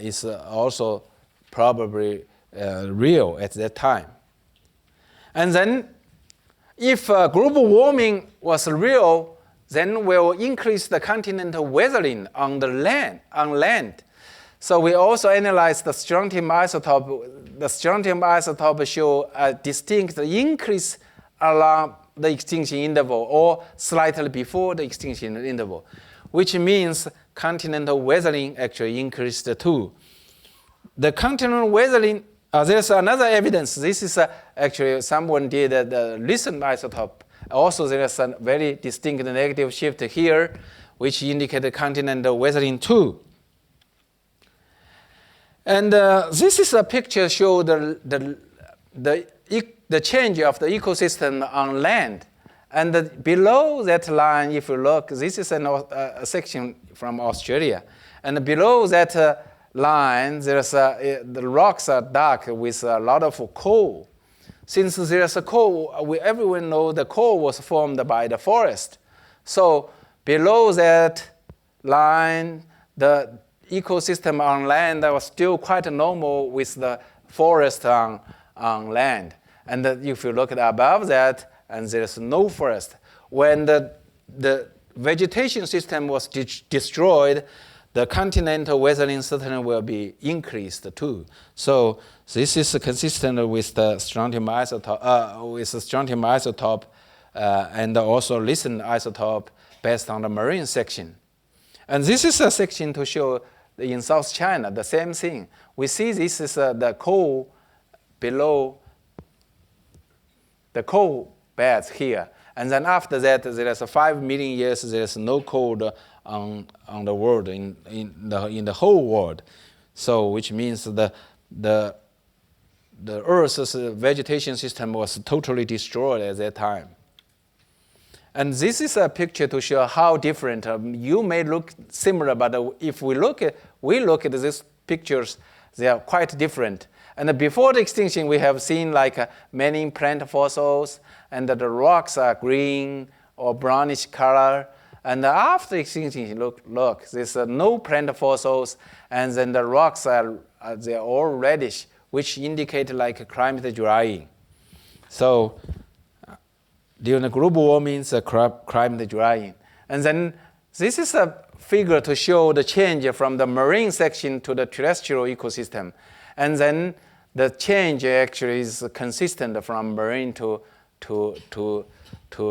is also probably real at that time. And then if global warming was real, then we'll increase the continental weathering on land. So we also analyzed the strontium isotope. The strontium isotope show a distinct increase along the extinction interval or slightly before the extinction interval, which means continental weathering actually increased too. The continental weathering, there's another evidence. This is actually someone did the recent isotope. Also, there's a very distinct negative shift here, which indicates continental weathering too. And this is a picture show the change of the ecosystem on land. And below that line, if you look, this is a section from Australia. And below that line, there's the rocks are dark with a lot of coal. Since there's a coal, everyone knows the coal was formed by the forest. So below that line, the ecosystem on land was still quite normal with the forest on land. And if you look at above that, and there's no forest. When the vegetation system was destroyed, the continental weathering certainly will be increased too. So this is consistent with the strontium isotope, and also recent isotope based on the marine section. And this is a section to show in South China, the same thing. We see this is the coal below the coal beds here. And then after that, there's 5 million years, there's no coal on the world, in the whole world. So which means the Earth's vegetation system was totally destroyed at that time. And this is a picture to show how different. You may look similar, but if we look at these pictures, they are quite different. And before the extinction, we have seen like many plant fossils, and the rocks are green or brownish color. And after extinction, look, there's no plant fossils, and then the rocks they're all reddish, which indicate like climate drying. So during the global warming, the climate drying. And then this is a figure to show the change from the marine section to the terrestrial ecosystem. And then the change actually is consistent from marine to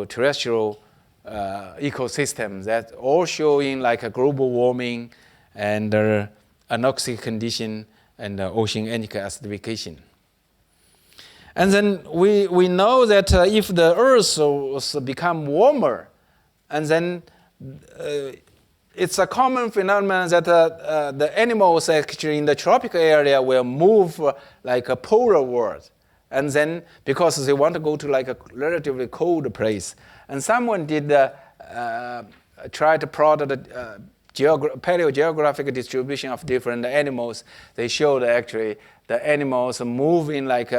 terrestrial ecosystems, that all showing like a global warming and anoxic condition and oceanic acidification. And then we know that if the Earth was become warmer, and then it's a common phenomenon that the animals actually in the tropical area will move like a polar world. And then because they want to go to like a relatively cold place. And someone did try to plot the paleogeographic distribution of different animals, they showed actually the animals move in like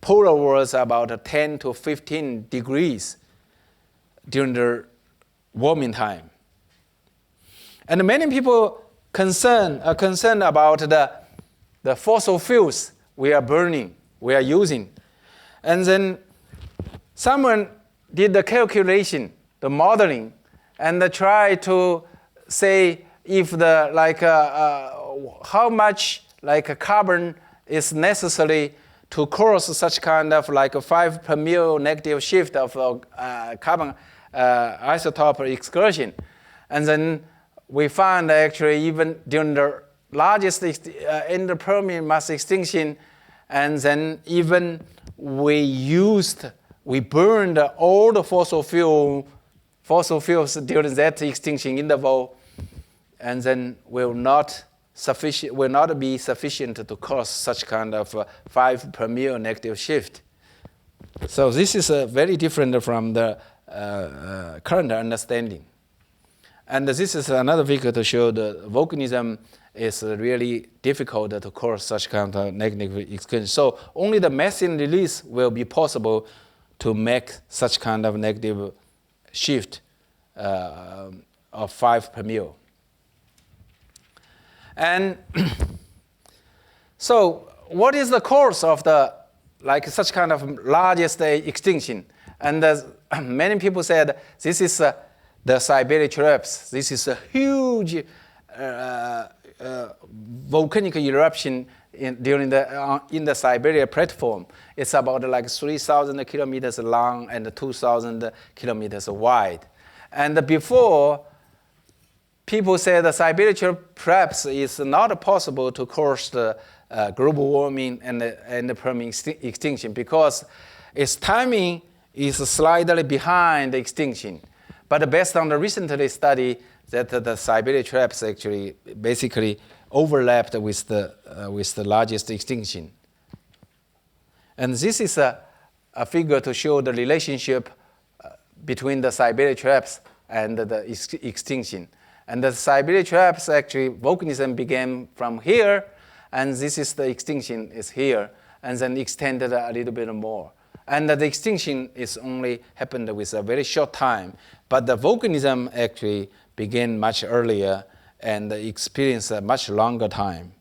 polarwards about 10 to 15 degrees during the warming time. And many people are concerned about the fossil fuels we are burning, we are using. And then someone did the calculation, the modeling, and try to say if how much carbon is necessary to cause such kind of 5 per mil negative shift of carbon isotope excursion. And then we found actually even during the largest in the Permian mass extinction, and then even we burned all the fossil fuels during that extinction interval, and then will not be sufficient to cause such kind of 5 per mil negative shift. So this is very different from the current understanding. And this is another figure to show the volcanism is really difficult to cause such kind of negative excursion. So only the methane release will be possible to make such kind of negative shift of 5 per mil. And so what is the cause of the such kind of largest extinction? And many people said this is the Siberia Traps. This is a huge volcanic eruption in the Siberia platform. It's about 3,000 kilometers long and 2,000 kilometers wide. And before, people said the Siberia Traps is not possible to cause the global warming and the Permian extinction because its timing is slightly behind the extinction. But based on the recently study that the Siberia Traps actually basically overlapped with the largest extinction. And this is a figure to show the relationship between the Siberia Traps and the extinction. And the Siberia Traps actually, volcanism began from here, and this is the extinction is here, and then extended a little bit more. And the extinction is only happened with a very short time, but the volcanism actually began much earlier and experienced a much longer time.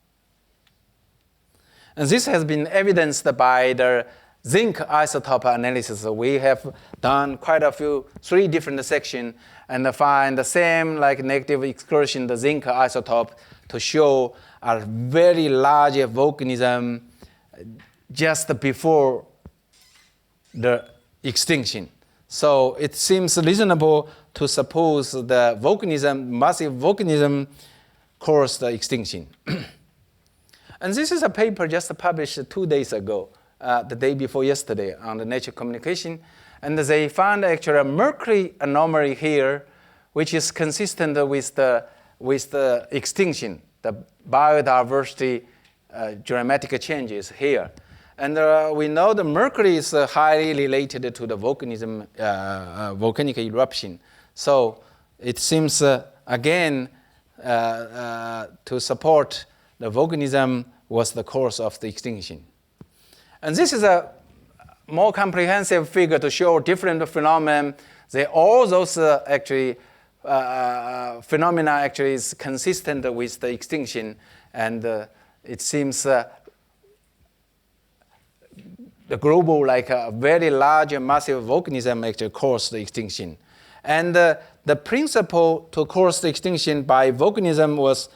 And this has been evidenced by the zinc isotope analysis. We have done quite a few, 3 different sections, and find the same negative excursion, the zinc isotope, to show a very large volcanism just before the extinction. So it seems reasonable to suppose the massive volcanism caused the extinction. And this is a paper just published 2 days ago, the day before yesterday, on the Nature Communication. And they found actually a mercury anomaly here, which is consistent with the extinction, the biodiversity dramatic changes here. And we know the mercury is highly related to the volcanic eruption. So it seems, again, to support the volcanism was the cause of the extinction. And this is a more comprehensive figure to show different phenomena. All those phenomena actually is consistent with the extinction. And it seems the global, a very large and massive volcanism actually caused the extinction. And the principle to cause the extinction by volcanism was,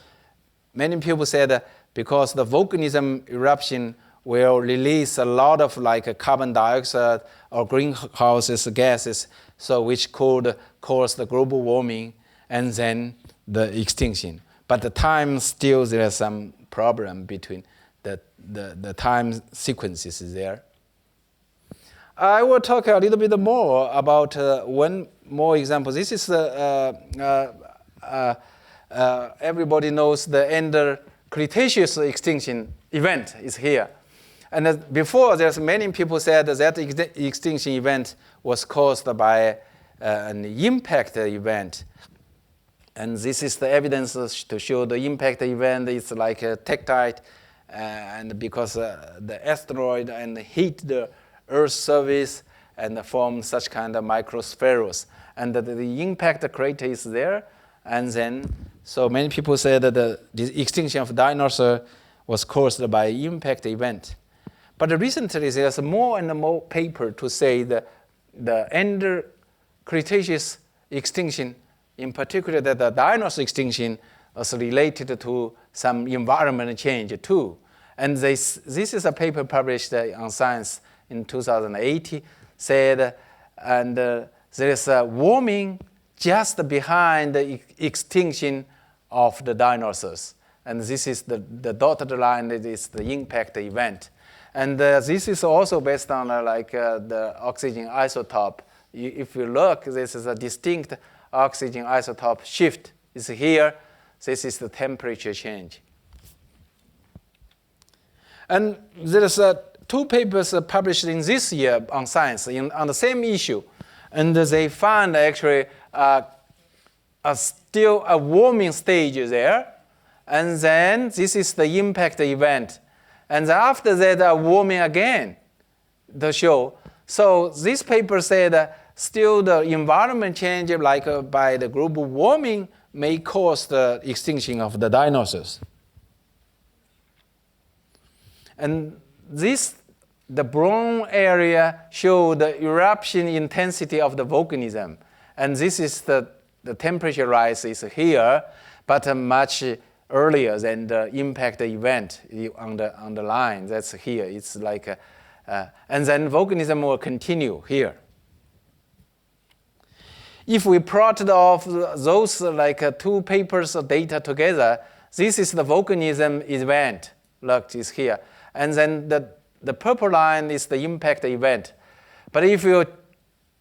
many people said, because the volcanism eruption will release a lot of carbon dioxide or greenhouse gases, so which could cause the global warming and then the extinction. But the time still there is some problem between the time sequences there. I will talk a little bit more about one more example. This is everybody knows the Ender Cretaceous extinction event is here. And before, there's many people said that extinction event was caused by an impact event. And this is the evidence to show the impact event is like a tectite, and because the asteroid and hit the Earth's surface and form such kind of microspherules. And the impact crater is there. And then, so many people say that the extinction of dinosaur was caused by impact event. But recently, there's more and more paper to say that the end Cretaceous extinction, in particular that the dinosaur extinction, was related to some environmental change too. And this is a paper published on Science in 2008, said, and there is a warming just behind the extinction of the dinosaurs. And this is the dotted line, it is the impact event. And this is also based on the oxygen isotope. If you look, this is a distinct oxygen isotope shift. Is here. This is the temperature change. And there's two papers published in this year on Science on the same issue. And they found actually still a warming stage there. And then this is the impact event. And after that, warming again to show. So this paper said still the environment change, like by the global warming, may cause the extinction of the dinosaurs. And the brown area show the eruption intensity of the volcanism. And this is the temperature rise is here, but much earlier than the impact event on the line. That's here. It's like, and then volcanism will continue here. If we plotted off those two papers of data together, this is the volcanism event. Look, it's here. And then the purple line is the impact event. But if you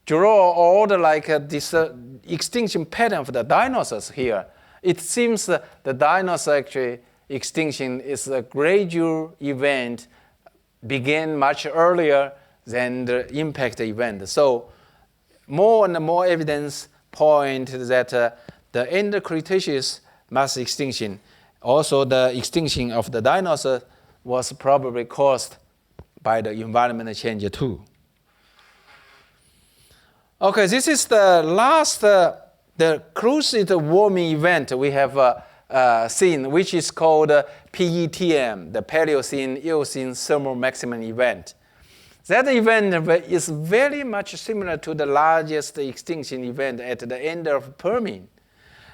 draw all this extinction pattern of the dinosaurs here, it seems the dinosaur actually extinction is a gradual event, began much earlier than the impact event. So more and more evidence point that the end Cretaceous mass extinction, also the extinction of the dinosaur, was probably caused by the environmental change too. Okay, this is the last, the closest warming event we have seen, which is called PETM, the Paleocene-Eocene Thermal Maximum Event. That event is very much similar to the largest extinction event at the end of Permian.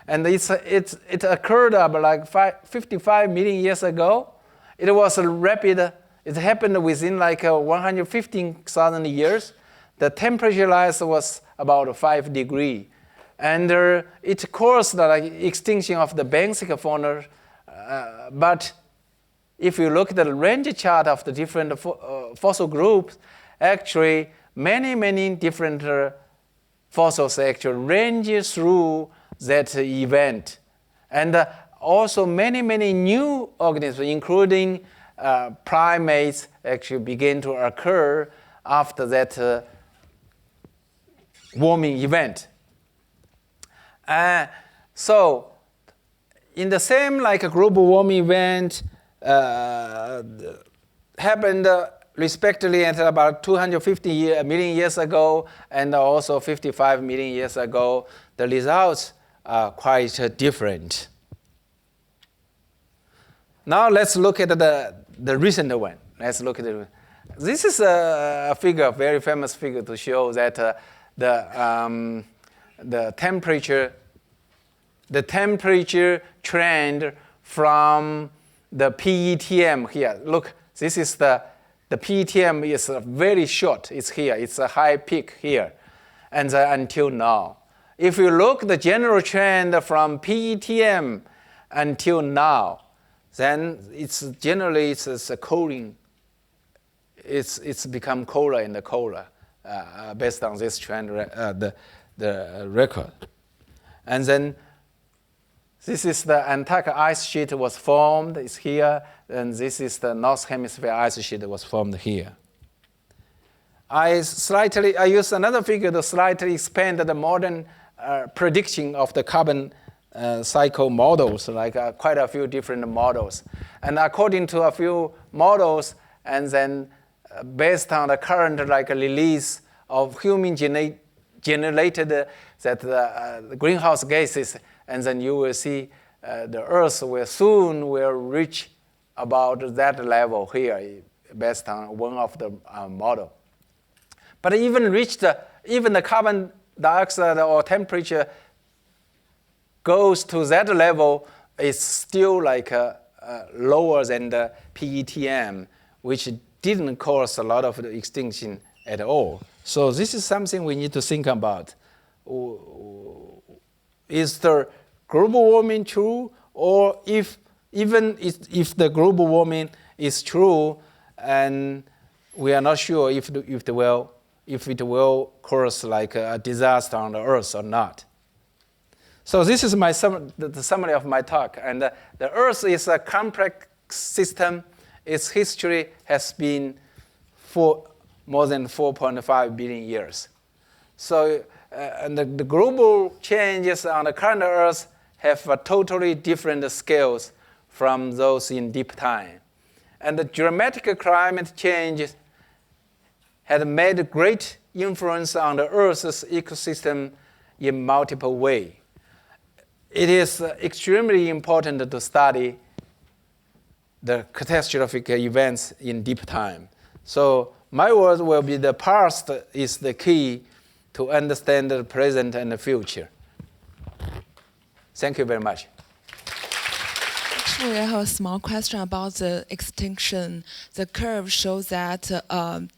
And it occurred about 55 million years ago. It was rapid. It happened within 115,000 years. The temperature rise was about 5 degrees. And it caused the extinction of the benthic fauna. But if you look at the range chart of the different fossil groups, actually many different fossils actually range through that event. And also many new organisms, including primates, actually begin to occur after that warming event. So in the same global warming event happened respectively at about 250 million years ago and also 55 million years ago, the results are quite different. Now let's look at the recent one. Let's look at it. This is a figure, a very famous figure to show that the temperature trend from the PETM here. Look, this is the PETM is very short. It's here. It's a high peak here, and until now. If you look the general trend from PETM until now, then it's generally it's a cooling. It's become colder and colder based on this trend, the record. And then this is the Antarctic ice sheet was formed. It's here, and this is the North Hemisphere ice sheet that was formed here. I use another figure to slightly expand the modern prediction of the carbon cycle models, like quite a few different models. And according to a few models, and then based on the current release of human generated the greenhouse gases, and then you will see the Earth will reach about that level here, based on one of the model. But even the carbon dioxide or temperature goes to that level, it's still lower than the PETM, which didn't cause a lot of the extinction at all. So this is something we need to think about. Is the global warming true? Or even if the global warming is true, and we are not sure if it will cause a disaster on the Earth or not. So this is the summary of my talk. And the Earth is a complex system. Its history has been for more than 4.5 billion years. So and the global changes on the current Earth have a totally different scales from those in deep time. And the dramatic climate change had made great influence on the Earth's ecosystem in multiple ways. It is extremely important to study the catastrophic events in deep time. So my word will be the past is the key to understand the present and the future. Thank you very much. Actually, I have a small question about the extinction. The curve shows that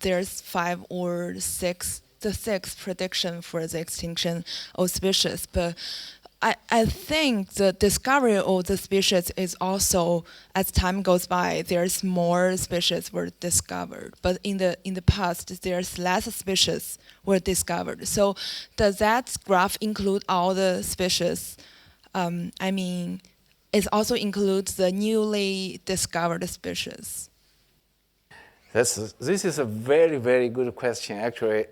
there's 5 or 6, the 6th prediction for the extinction of species. But I think the discovery of the species is also, as time goes by, there's more species were discovered. But in the past, there's less species were discovered. So does that graph include all the species? It also includes the newly discovered species. This is a very, very good question, actually.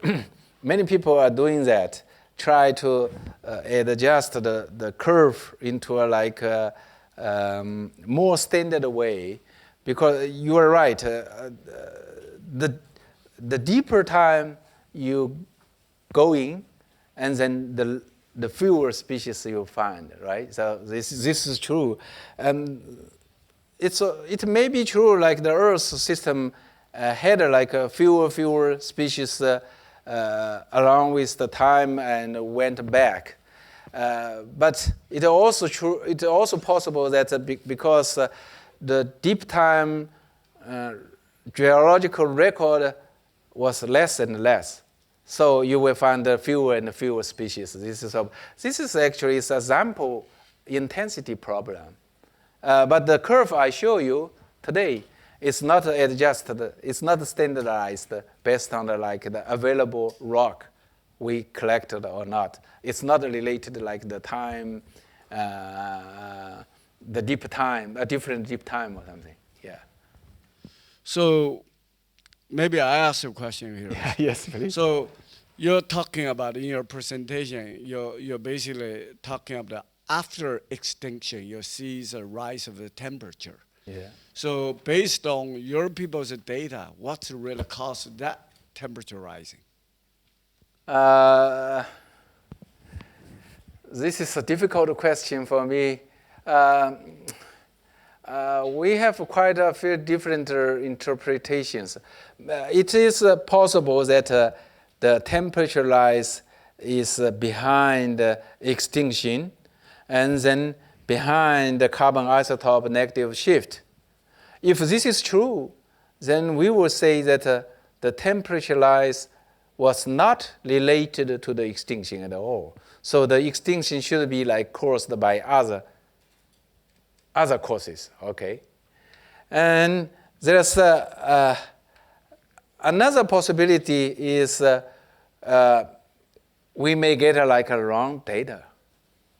Many people are doing that, try to adjust the curve into a more standard way, because you are right. The deeper time you go in, and then the fewer species you find, right? So this is true. It may be true like the Earth system had fewer species along with the time and went back. But it's also possible that because the deep time geological record was less and less, so you will find fewer and fewer species. This is actually a sample intensity problem. But the curve I show you today is not adjusted. It's not standardized based on the available rock we collected or not. It's not related like the time, the deep time, a different deep time or something. Yeah. So maybe I ask a question here. Yeah, yes, please. So you're talking about in your presentation, you're basically talking about after extinction, you see the rise of the temperature. Yeah. So based on your people's data, what's really caused that temperature rising? This is a difficult question for me. We have quite a few different interpretations. It is possible that the temperature rise is behind extinction, and then behind the carbon isotope negative shift. If this is true, then we will say that the temperature rise was not related to the extinction at all. So the extinction should be caused by other causes, okay? And there's another possibility is we may get a wrong data,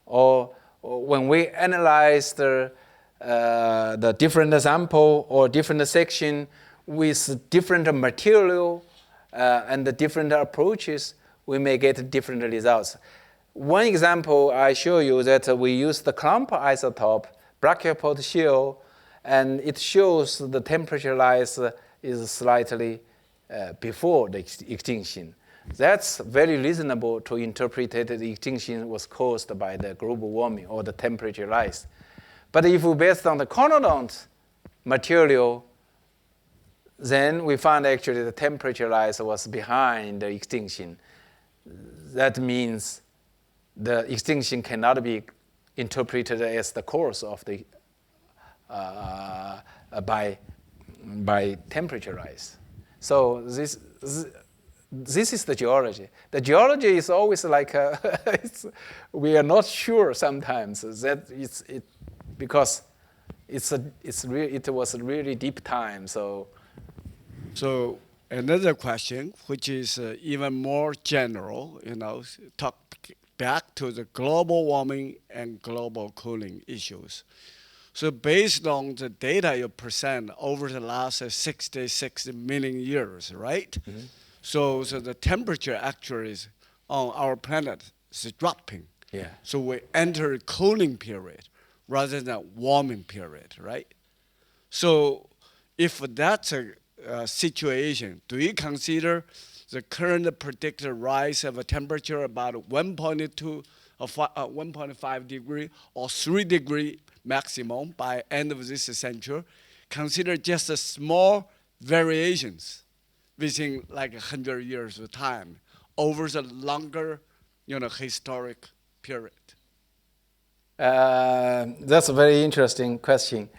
or when we analyze the different sample or different section with different material and the different approaches, we may get different results. One example I show you that we use the clump isotope, brachiopods shell, and it shows the temperature rise is slightly before the extinction. That's very reasonable to interpret that the extinction was caused by the global warming or the temperature rise. But if we based on the conodont material, then we find actually the temperature rise was behind the extinction. That means the extinction cannot be interpreted as the cause of the by temperature rise. So this is the geology. The geology is always like we are not sure sometimes that because it was really deep time. So another question, which is even more general, talk back to the global warming and global cooling issues. So based on the data you present over the last 66 million years, right? Mm-hmm. So the temperature actually is on our planet is dropping. Yeah. So we enter a cooling period rather than warming period, right? So if that's a situation, do you consider the current predicted rise of a temperature about 1.2 or 1.5 degree or 3 degree maximum by end of this century, consider just a small variations within like 100 years of time over the longer, historic period? That's a very interesting question.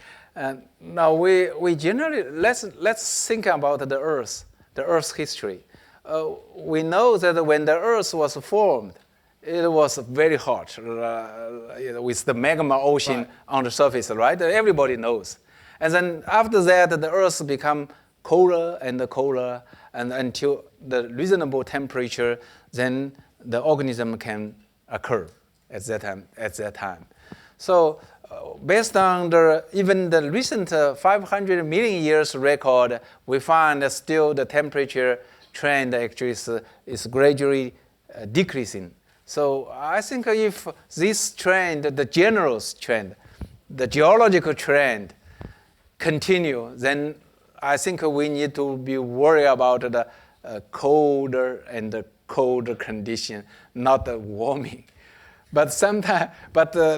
Now we generally let's think about the Earth's history. We know that when the Earth was formed, it was very hot with the magma ocean on the surface, right? Everybody knows. And then after that, the Earth become colder and colder, and until the reasonable temperature, then the organism can occur at that time. So based on even the recent 500 million years record, we find that still the temperature trend actually is gradually decreasing. So I think if this trend, the general trend, the geological trend continue, then I think we need to be worried about the colder and the colder condition, not the warming. But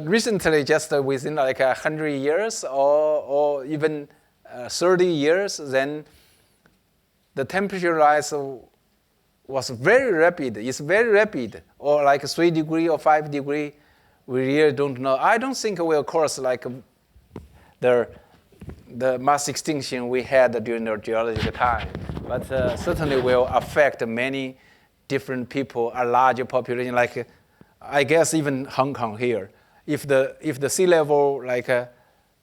recently, just within like 100 years or even 30 years, then the temperature rise was very rapid. It's very rapid, or like 3 degree or 5 degree. We really don't know. I don't think it will cause like the mass extinction we had during the geological time, but certainly will affect many different people, a larger population. Like I guess even Hong Kong here, if the sea level like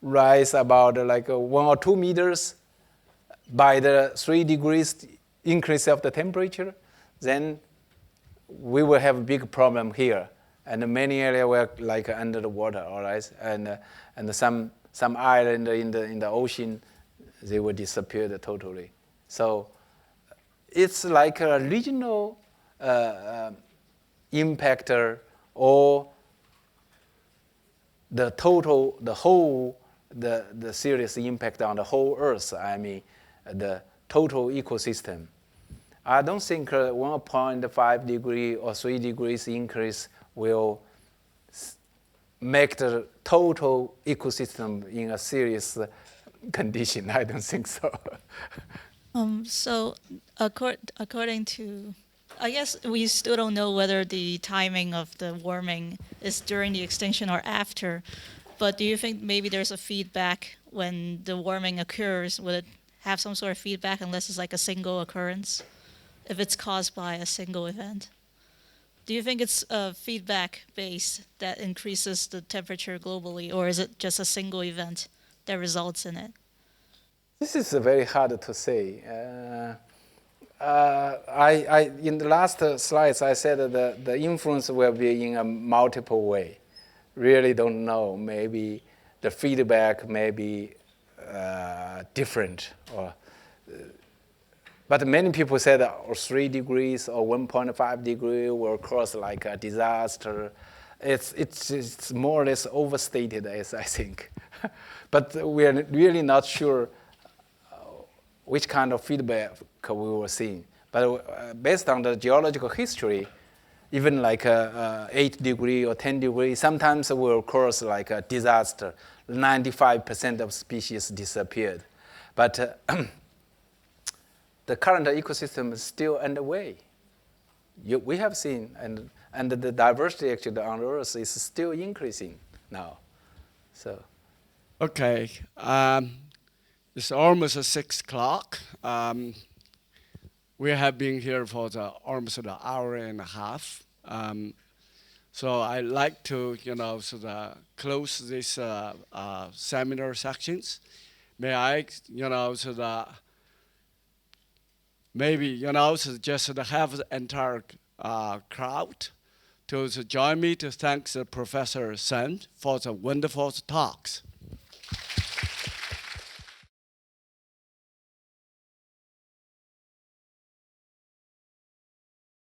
rise about like 1 or 2 meters by the 3 degrees increase of the temperature, then we will have a big problem here, and many areas were like under the water, all right, and some island in the ocean, they will disappear totally. So it's like a regional impactor, or the serious impact on the whole Earth. I mean, the total ecosystem. I don't think 1.5 degree or 3 degrees increase will make the total ecosystem in a serious condition. I don't think so. So according to, I guess we still don't know whether the timing of the warming is during the extinction or after, but do you think maybe there's a feedback when the warming occurs? Would it have some sort of feedback unless it's like a single occurrence, if it's caused by a single event? Do you think it's a feedback base that increases the temperature globally, or is it just a single event that results in it? This is very hard to say. I in the last slides, I said that the influence will be in a multiple way. Really don't know. Maybe the feedback may be different, or But many people said 3 degrees or 1.5 degree will cause like a disaster. It's more or less overstated, as I think. But we're really not sure which kind of feedback we were seeing. But based on the geological history, even like 8 degree or 10 degree, sometimes will cause like a disaster. 95% of species disappeared. But the current ecosystem is still underway. We have seen, and the diversity actually on Earth is still increasing now. So. Okay, it's almost 6 o'clock. We have been here for almost an hour and a half. So I'd like to, close this seminar sections. May I, maybe, just have the entire crowd to join me to thank the Professor Sun for the wonderful talks.